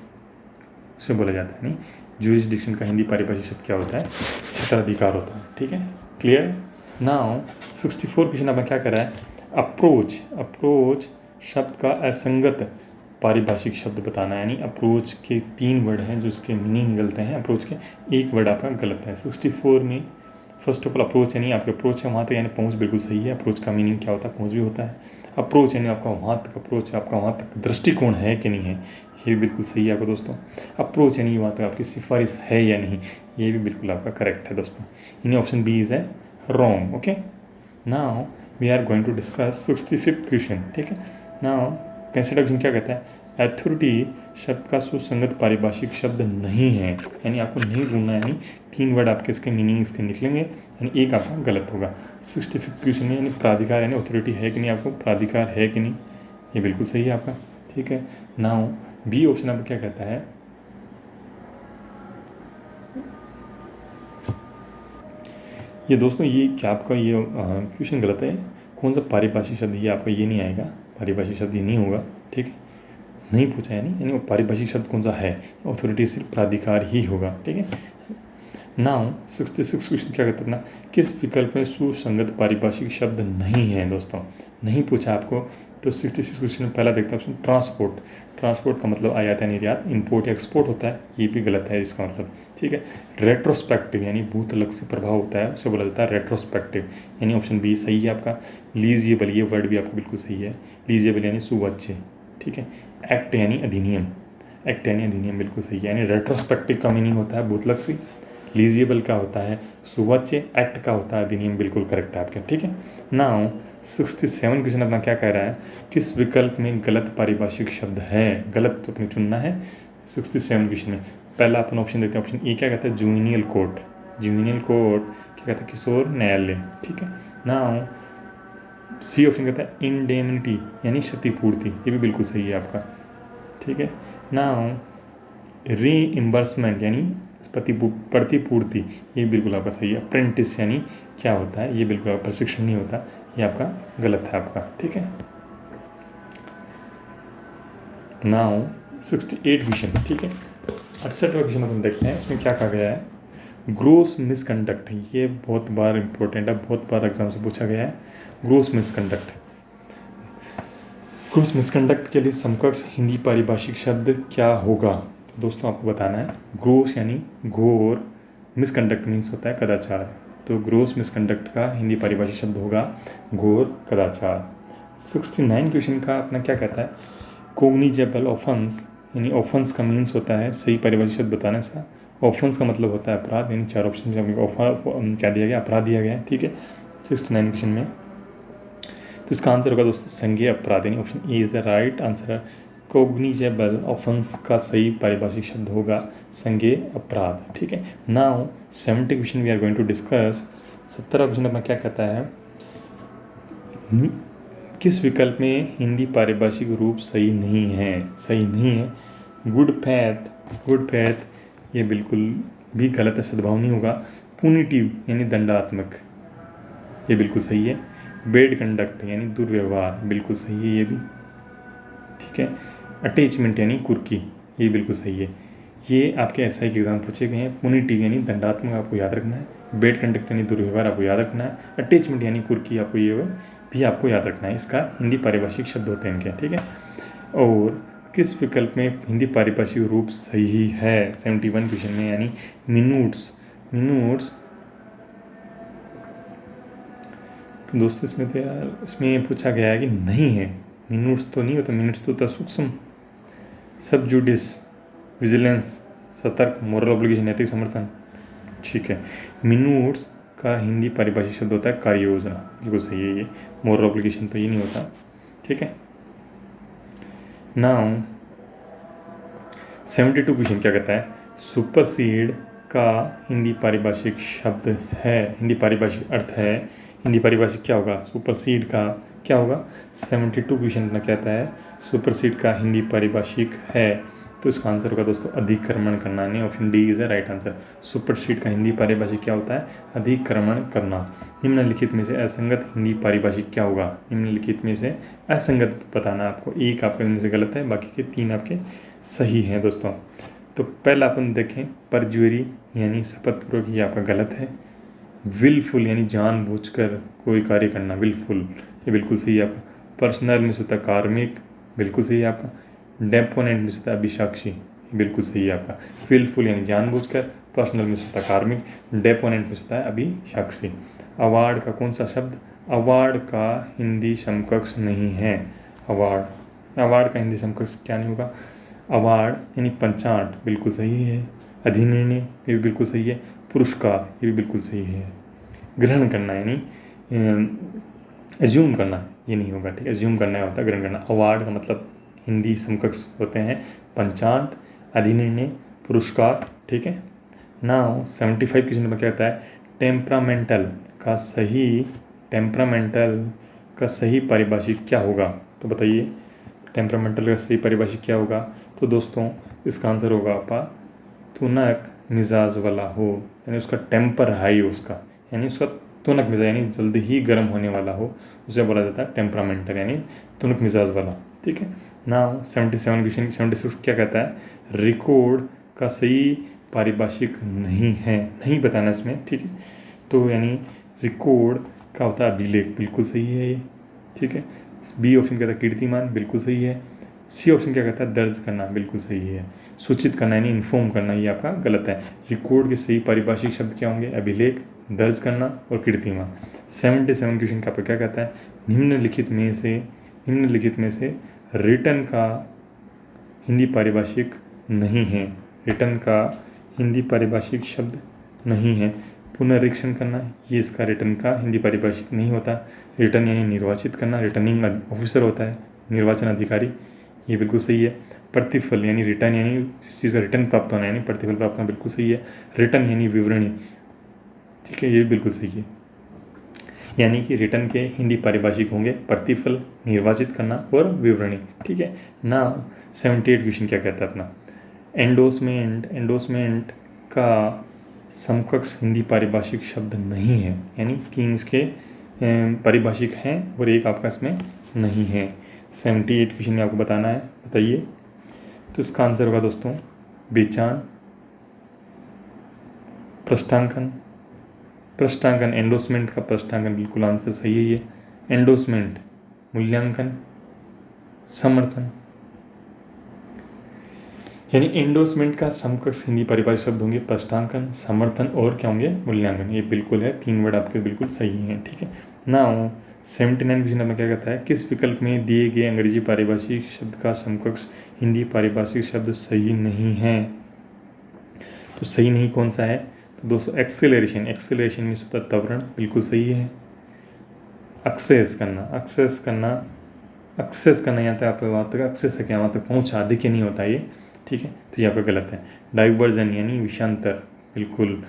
उसे बोला जाता है। नहीं, ज्यूरिसडिक्शन का हिंदी पारिभाषिक शब्द क्या होता है? क्षेत्राधिकार होता है। ठीक है, क्लियर? नाउ 64 क्वेश्चन आपने क्या करा है? अप्रोच शब्द का असंगत पारिभाषिक शब्द बताना है, यानी अप्रोच के 3 वर्ड हैं जो उसके मीनिंग निकलते हैं, अप्रोच के एक वर्ड आपका गलत है। 64 में फर्स्ट ऑफ ऑल अप्रोच यानी आपके अप्रोच है वहाँ तक, यानी पहुँच बिल्कुल सही है। अप्रोच का मीनिंग क्या होता है? पहुँच भी होता है। अप्रोच यानी आपका वहाँ तक अप्रोच है, आपका वहाँ तक दृष्टिकोण है कि नहीं है, ये भी बिल्कुल सही है आपका दोस्तों। अप्रोच यानी वहाँ तक आपकी सिफारिश है या नहीं, ये भी बिल्कुल आपका करेक्ट है दोस्तों, यानी ऑप्शन बी इज़ है wrong. Okay, now we are going to discuss 65th question. ठीक है, नाउ 65 क्वेश्चन क्या कहता है? अथॉरिटी शब्द का सुसंगत पारिभाषिक शब्द नहीं है, यानी आपको नहीं ढूंढना है, यानी 3 वर्ड आपके इसके मीनिंग इसके निकलेंगे, यानी एक आपका गलत होगा। 65th क्वेश्चन में यानी प्राधिकार यानी अथॉरिटी है कि नहीं, आपको प्राधिकार है कि नहीं, ये बिल्कुल सही है आपका। ठीक है, नाउ बी ऑप्शन आपको क्या कहता है? ये दोस्तों ये क्या आपका ये क्वेश्चन गलत है। कौन सा पारिभाषिक शब्द ये आपका ये नहीं आएगा, पारिभाषिक शब्द ये नहीं होगा। ठीक है, नहीं पूछा यानी वो पारिभाषिक शब्द कौन सा है? अथॉरिटी सिर्फ प्राधिकार ही होगा। ठीक है, नाउ 66 क्वेश्चन क्या कहते हैं ना, किस विकल्प में सुसंगत पारिभाषिक शब्द नहीं है? दोस्तों नहीं पूछा आपको, तो 66 क्वेश्चन में पहला देखते हैं ऑप्शन ट्रांसपोर्ट। ट्रांसपोर्ट का मतलब आयात या निर्यात, इंपोर्ट या एक्सपोर्ट होता है, ये भी गलत है इसका मतलब। ठीक है, रेट्रोस्पेक्टिव यानी भूतलक से प्रभाव होता है, उसे बोला जाता है रेट्रोस्पेक्टिव, यानी ऑप्शन बी सही है आपका। लीजिएबल ये वर्ड भी आपको बिल्कुल सही है, लीजिएबल यानी सुवाच्य। ठीक है, एक्ट यानी अधिनियम, एक्ट यानी अधिनियम बिल्कुल सही है, यानी रेट्रोस्पेक्टिव का मीनिंग होता है भूतलक से, लीजिएबल का होता है सुवाच्य, एक्ट का होता है अधिनियम, बिल्कुल करेक्ट है आपके। ठीक है, नाउ 67 क्वेश्चन अपना क्या कह रहा है? किस विकल्प में गलत पारिभाषिक शब्द है? गलत तो अपने चुनना है 67 क्वेश्चन में। पहला अपन ऑप्शन देते हैं, ऑप्शन ए क्या कहता है? जुवेनियल कोर्ट, जुवेनियल कोर्ट क्या कहता है? किशोर न्यायालय। ठीक है, नाउ सी ऑप्शन कहता है इंडेमनिटी यानी क्षतिपूर्ति, ये भी बिल्कुल सही है आपका। ठीक है, नाउ रीइम्बर्समेंट यानी प्रतिपूर्ति, ये बिल्कुल आपका सही है। अप्रेंटिस यानी क्या होता है? ये बिल्कुल आपका प्रशिक्षण नहीं होता, ये आपका गलत है आपका। ठीक है, नाउ 68 क्वेश्चन। ठीक है, 68वां क्वेश्चन अपन देखते हैं, इसमें क्या कहा गया है? ग्रोस मिसकंडक्ट, ये बहुत बार इंपॉर्टेंट है, बहुत बार एग्जाम से पूछा गया है। ग्रोस मिसकंडक्ट, ग्रोस मिसकंडक्ट के लिए समकक्ष हिंदी पारिभाषिक शब्द क्या होगा? तो दोस्तों आपको बताना है, ग्रोस यानी घोर, मिसकंडक्ट मीन्स होता है कदाचार, तो ग्रोस मिसकंडक्ट का हिंदी पारिभाषिक शब्द होगा घोर कदाचार। 69 क्वेश्चन का अपना क्या कहता है? कोग्निजेबल ऑफेंस, यानी ऑफेंस का मीन्स होता है, सही पारिभाषिक शब्द बताना इसका। ऑफेंस का मतलब होता है अपराध, यानी 4 ऑप्शन में क्या दिया गया? अपराध दिया गया है। ठीक है, 69 क्वेश्चन में, तो इसका आंसर होगा दोस्तों संज्ञेय अपराध, यानी option A is the right answer. Cognizable offence का सही पारिभाषिक शब्द होगा संज्ञेय अपराध। ठीक है, now 70 question we are going to discuss. 70वां क्वेश्चन अपना क्या कहता है? किस विकल्प में हिंदी पारिभाषिक रूप सही नहीं है? सही नहीं है। गुड फैथ, गुड फैथ ये बिल्कुल भी गलत है, सद्भाव नहीं होगा। पुनिटिव यानी दंडात्मक, ये बिल्कुल सही है। बैड कंडक्ट यानी दुर्व्यवहार, बिल्कुल सही है ये भी। ठीक है, अटैचमेंट यानी कुर्की, ये बिल्कुल सही है। ये आपके एसआई के एग्जाम पूछे गए हैं। पुनिटिव यानी दंडात्मक, आपको याद रखना है। बैड कंडक्ट यानी दुर्व्यवहार, आपको याद रखना है। अटैचमेंट यानी कुर्की, आपको ये भी आपको याद रखना है। इसका हिंदी पारिभाषिक शब्द होते हैं इनके। ठीक है, और किस विकल्प में हिंदी पारिभाषिक रूप सही है? 71 क्वेश्चन में, यानी मिनूट्स, मिनूट्स। तो दोस्तों इसमें तो यार इसमें पूछा गया है कि नहीं है, मिनट्स तो नहीं होता, मिनट्स तो होता सूक्ष्म, सब जुडिस, विजिलेंस, सतर्क, मोरल ऑब्लिगेशन, नैतिक समर्थन। ठीक है, मिनट्स का हिंदी पारिभाषिक शब्द होता है कार्य योजना, बिल्कुल सही है ये। मोरल ऑब्लिगेशन तो ये नहीं होता। ठीक है, नाउ 72 क्वेश्चन क्या कहता है? सुपरसीड का हिंदी पारिभाषिक शब्द है, हिंदी पारिभाषिक अर्थ है, हिंदी पारिभाषिक क्या होगा? सुपरसीड का क्या होगा? 72 क्वेश्चन में कहता है सुपरसीड का हिंदी पारिभाषिक है, तो इसका आंसर होगा दोस्तों अधिक्रमण करना, नहीं option D is the right answer. Supersede का हिंदी पारिभाषिक क्या होता है? अधिक्रमण करना। निम्नलिखित में से असंगत हिंदी पारिभाषिक क्या होगा? निम्नलिखित में से असंगत बताना आपको, एक आपके इनमें से गलत है, बाकी के 3 आपके सही हैं दोस्तों। तो पहला अपन देखें, परज्यूरी यानी शपथपूर्वक, ये आपका गलत है। विलफुल यानी जानबूझकर कोई कार्य करना, विलफुल, ये बिल्कुल सही है आपका। पर्सनल में होता है कार्मिक, बिल्कुल सही है आपका। डेपोनेंट में होता है अभिसाक्षी, बिल्कुल सही है आपका। विलफुल यानी जानबूझकर, पर्सनल में होता है कार्मिक, डेपोनेंट में होता है अभिसाक्षी। अवार्ड का कौन सा शब्द, अवार्ड का हिंदी समकक्ष नहीं है। अवार्ड का हिंदी समकक्ष क्या नहीं होगा। अवार्ड यानी पंचाट, बिल्कुल सही है। अधिनिर्णय, ये भी बिल्कुल सही है। पुरस्कार, ये भी बिल्कुल सही है। ग्रहण करना यानी एज्यूम करना, ये नहीं होगा, ठीक है। एज्यूम करना होता है, ग्रहण करना। अवार्ड का मतलब हिंदी समकक्ष होते हैं पंचाट, अधिनिर्णय, पुरस्कार, ठीक है। नाउ 75 क्वेश्चन में क्या कहता है, टेम्परामेंटल का सही पारिभाषिक क्या होगा। तो बताइए टेम्परामेंटल का सही पारिभाषिक क्या होगा। तो दोस्तों इसका आंसर होगा आपका तुनक मिजाज वाला हो, यानी उसका टेम्पर हाई हो, उसका यानी उसका तुनक मिजाज यानी जल्दी ही गर्म होने वाला हो, उसे बोला जाता है टेम्परामेंटल यानी तुनक मिजाज वाला, ठीक है। नाउ 77 क्वेश्चन 76 क्या कहता है, रिकॉर्ड का सही पारिभाषिक नहीं है, नहीं बताना इसमें, ठीक है। तो यानी रिकॉर्ड का होता है अभिलेख, बिल्कुल सही है ये, ठीक है। बी ऑप्शन कहता है कीर्तिमान, बिल्कुल सही है। सी ऑप्शन क्या कहता है दर्ज करना, बिल्कुल सही है। सूचित करना यानी इन्फॉर्म करना, ये आपका गलत है। रिकॉर्ड के सही पारिभाषिक शब्द क्या होंगे, अभिलेख, दर्ज करना और कीर्तिमान। 77 क्वेश्चन का क्या कहता है, निम्नलिखित में से रिटर्न का हिंदी पारिभाषिक नहीं है। रिटर्न का हिंदी पारिभाषिक शब्द नहीं है। पुनरीक्षण करना, ये इसका रिटर्न का हिंदी पारिभाषिक नहीं होता। रिटर्न यानी निर्वाचित करना, रिटर्निंग ऑफिसर होता है निर्वाचन अधिकारी, ये बिल्कुल सही है। प्रतिफल यानी रिटर्न यानी किसी चीज़ का रिटर्न प्राप्त होना यानी प्रतिफल प्राप्त होना, बिल्कुल सही है। रिटर्न यानी विवरणी, ठीक है, ये बिल्कुल सही है। यानी कि रिटर्न के हिंदी पारिभाषिक होंगे प्रतिफल, निर्वाचित करना और विवरणी, ठीक है ना। 78 क्वेश्चन क्या कहता है अपना, एंडोसमेंट का समकक्ष हिंदी पारिभाषिक शब्द नहीं है, यानी 3 इसके पारिभाषिक हैं और एक आपका इसमें नहीं है। 78 क्वेश्चन में आपको बताना है, बताइए। तो इसका आंसर होगा दोस्तों बेचान, प्रश्नांकन, एंडोसमेंट का प्रश्नांकन, बिल्कुल आंसर सही है ये। एंडोसमेंट मूल्यांकन, समर्थन, यानी एंडोसमेंट का समकक्ष हिंदी परिभाषित शब्द होंगे प्रश्नांकन, समर्थन और क्या होंगे, मूल्यांकन। ये बिल्कुल है, 3 वर्ड आपके बिल्कुल सही हैं, ठीक है। नाउ 79 क्वेश्चन में क्या कहता है, किस विकल्प में दिए गए अंग्रेजी पारिभाषिक शब्द का समकक्ष हिंदी पारिभाषिक शब्द सही नहीं है। तो सही नहीं कौन सा है, तो दोस्तों एक्सेलरेशन में होता त्वरण, बिल्कुल सही है। एक्सेस करना यहाँ तक आप वहाँ तक एक्सेस है क्या, वहाँ तक पहुँचा, देखिए नहीं होता ये, ठीक है, तो ये आपका गलत है। डाइवर्जन यानी विषांतर, बिल्कुल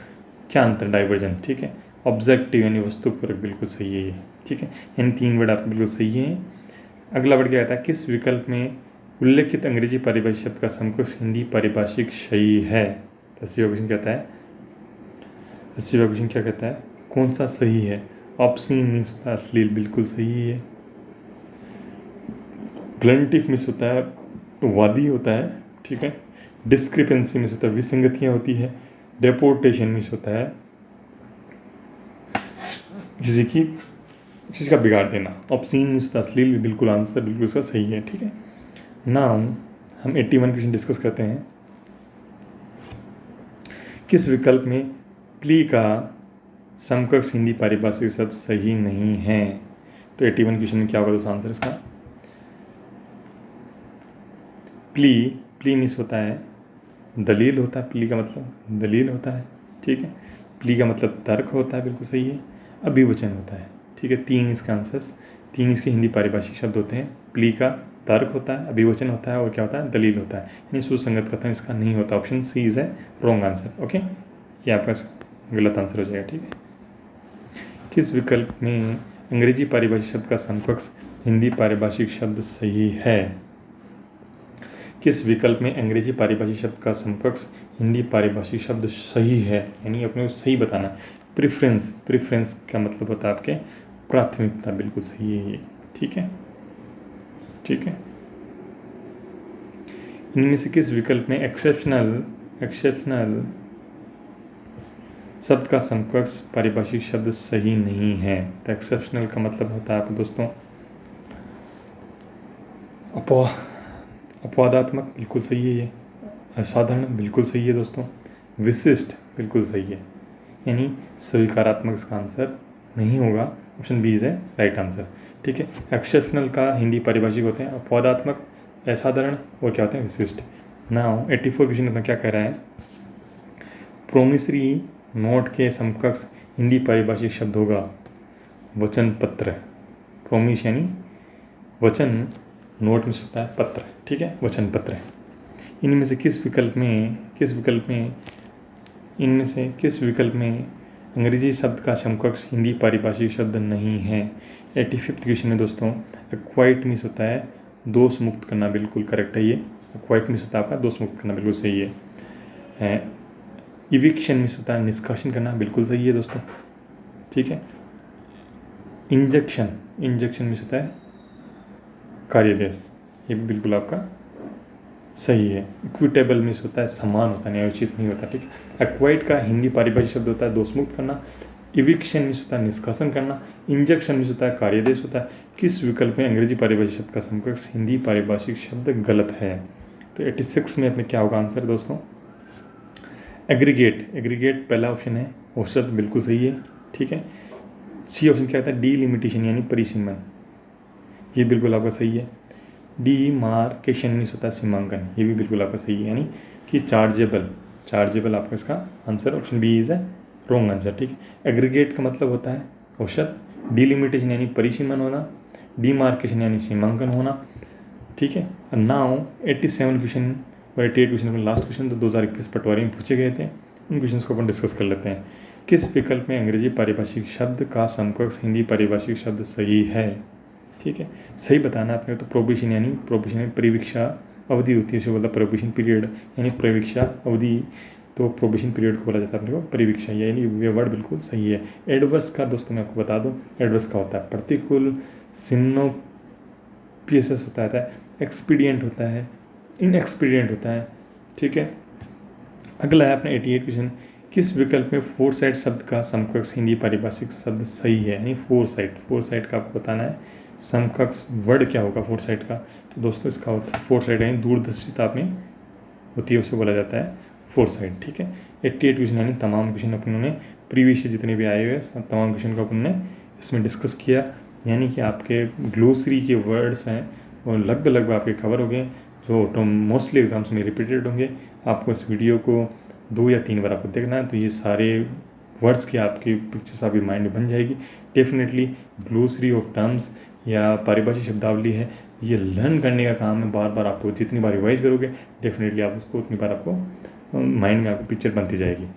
क्या अंतर, डाइवर्जन, ठीक है। ऑब्जेक्टिव यानी वस्तुपरक, बिल्कुल सही है ये, ठीक है। यानी 3 वर्ड आपके बिल्कुल सही है। अगला वर्ड क्या कहता है, किस विकल्प में उल्लेखित अंग्रेजी पारिभाषिक शब्द का समकक्ष हिंदी पारिभाषिक सही है। 80वां क्वेश्चन कहता है, 80वां क्वेश्चन क्या कहता है, कौन सा सही है। ऑप्शन मीन्स होता है अश्लील, बिल्कुल सही है। प्लेंटिफ मीन्स होता है वादी होता है, ठीक है। डिस्क्रिपेंसी मीन्स होता है विसंगतियाँ होती है। डेपोर्टेशन मीन्स होता है किसी का बिगाड़ देना। ऑप्शन मीन्स होता है अश्लील, बिल्कुल आंसर बिल्कुल इसका सही है, ठीक है। नाउ हम 81 क्वेश्चन डिस्कस करते हैं, किस विकल्प में प्ली का समकक्ष हिंदी पारिभाषिक शब्द सही नहीं है। तो 81 क्वेश्चन में क्या होगा दोस्तों आंसर इसका, प्ली मीन्स होता है दलील होता है, प्ली का मतलब दलील होता है, ठीक है। प्ली का मतलब तर्क होता है, बिल्कुल सही है। अभिवचन होता है, ठीक है। 3 इसका आंसर्स, 3 इसके हिंदी पारिभाषिक शब्द होते हैं। प्ली का तर्क होता है, अभिवचन होता है और क्या होता है, दलील होता है, यानी सुसंगत कथन इसका नहीं होता। ऑप्शन सी इज है रॉन्ग आंसर, ओके, ये आपका गलत आंसर हो जाएगा, ठीक है। किस विकल्प में अंग्रेजी पारिभाषिक शब्द का समकक्ष हिंदी पारिभाषिक शब्द सही है। किस विकल्प में अंग्रेजी पारिभाषिक शब्द का समकक्ष हिंदी पारिभाषिक शब्द सही है, यानी अपने को सही बताना। प्रेफरेंस का मतलब होता है आपके प्राथमिकता, बिल्कुल सही है ये, ठीक है, ठीक है। इनमें से किस विकल्प में एक्सेप्शनल शब्द का समकक्ष पारिभाषिक शब्द सही नहीं है? तो एक्सेप्शनल का मतलब होता है आपको दोस्तों अपवादात्मक, बिल्कुल सही है ये। असाधारण, बिल्कुल सही है दोस्तों। विशिष्ट, बिल्कुल सही है। यानी स्वीकारात्मक इसका आंसर नहीं होगा, ऑप्शन बी इज है राइट आंसर। ठीक है, एक्सेप्शनल का हिंदी पारिभाषिक होते हैं अपवादात्मक, असाधारण और क्या होते हैं विशिष्ट। नाउ 84 क्वेश्चन में क्या कह रहा है, प्रोमिसरी नोट के समकक्ष हिंदी पारिभाषिक शब्द होगा वचन पत्र। प्रोमिस यानी वचन, नोट में होता है पत्र, ठीक है, वचन पत्र। इनमें से किस विकल्प में अंग्रेजी शब्द का समकक्ष हिंदी पारिभाषिक शब्द नहीं है? 85th क्वेश्चन में दोस्तों एक्वाइट मीन्स होता है दोष मुक्त करना, बिल्कुल करेक्ट है ये। एक्वाइट मीन्स होता है आपका दोष मुक्त करना, बिल्कुल सही है। इविक्शन मीन्स होता है निष्कासन करना, बिल्कुल सही है दोस्तों। ठीक है, इंजेक्शन मीन्स होता है कार्यदेश, ये भी बिल्कुल आपका सही है। इक्विटेबल मीन्स होता है समान होता है, न्यायोचित नहीं होता। ठीक है, एक्वाइट का हिंदी पारिभाषिक शब्द होता है दोषमुक्त करना। इविक्शन मीन्स होता है निष्कासन करना। इंजेक्शन मीन्स होता है कार्यदेश होता है। किस विकल्प में अंग्रेजी पारिभाषिक शब्द का समकक्ष हिंदी पारिभाषिक शब्द गलत है? तो 86 में अपने क्या होगा आंसर दोस्तों? एग्रीगेट पहला ऑप्शन है, औसत बिल्कुल सही है। ठीक है, सी ऑप्शन क्या होता है, डीलिमिटेशन यानी परिसीमन, ये बिल्कुल आपका सही है। डीमार्केशन मीन्स होता है सीमांकन, ये भी बिल्कुल आपका सही है। यानी कि चार्जेबल आपका इसका आंसर ऑप्शन बी इज है रॉन्ग आंसर। ठीक है, एग्रीगेट का मतलब होता है औसत, डीलिमिटेशन यानी परिसीमन होना, डीमार्केशन यानी सीमांकन होना। ठीक है, नाउ 87 क्वेश्चन और 88 क्वेश्चन में लास्ट क्वेश्चन तो 2021 पटवारी में पूछे गए थे, उन क्वेश्चंस को अपन डिस्कस कर लेते हैं। किस विकल्प में अंग्रेजी पारिभाषिक शब्द का समकक्ष हिंदी पारिभाषिक शब्द सही है? ठीक है, सही बताना आपने। तो प्रोबेशन यानी परिवीक्षा अवधि होती है, उसे बोलता प्रोबेशन पीरियड यानी परिवीक्षा अवधि, तो प्रोबेशन पीरियड को बोला जाता है अपने को परिवीक्षा, यानी ये वर्ड बिल्कुल सही है। एडवर्स का दोस्तों मैं आपको बता दूं, एडवर्स का होता है प्रतिकूल, सिनोपियस होता है, एक्सपीडियंट होता है, इनएक्सपीडियंट होता है। ठीक है, अगला है अपना 88 क्वेश्चन, किस विकल्प में फोरसाइट शब्द का समकक्ष हिंदी पारिभाषिक शब्द सही है? यानी फोरसाइट का आपको बताना है समकक्ष वर्ड क्या होगा फोरसाइट का। तो दोस्तों इसका होता है फोरसाइट यानी दूरदर्शिता में होती है, उसे बोला जाता है फोरसाइट। ठीक है, 88 क्वेश्चन यानी तमाम क्वेश्चन अपन ने प्रीवियस जितने भी आए हुए हैं तमाम क्वेश्चन को अपन ने इसमें डिस्कस किया। यानी कि आपके ग्लोसरी के वर्ड्स हैं वो लगभग आपके कवर हो गए, जो मोस्टली एग्जाम्स में रिपीटेड होंगे। आपको इस वीडियो को 2 या 3 बार आपको देखना है, तो ये सारे वर्ड्स की आपकी पिक्चर्स आपकी माइंड में बन जाएगी। डेफिनेटली ग्लोसरी ऑफ टर्म्स या पारिभाषिक शब्दावली है, ये लर्न करने का काम है। बार बार आपको जितनी बार रिवाइज करोगे डेफिनेटली आप उसको उतनी बार आपको माइंड में आपको पिक्चर बनती जाएगी।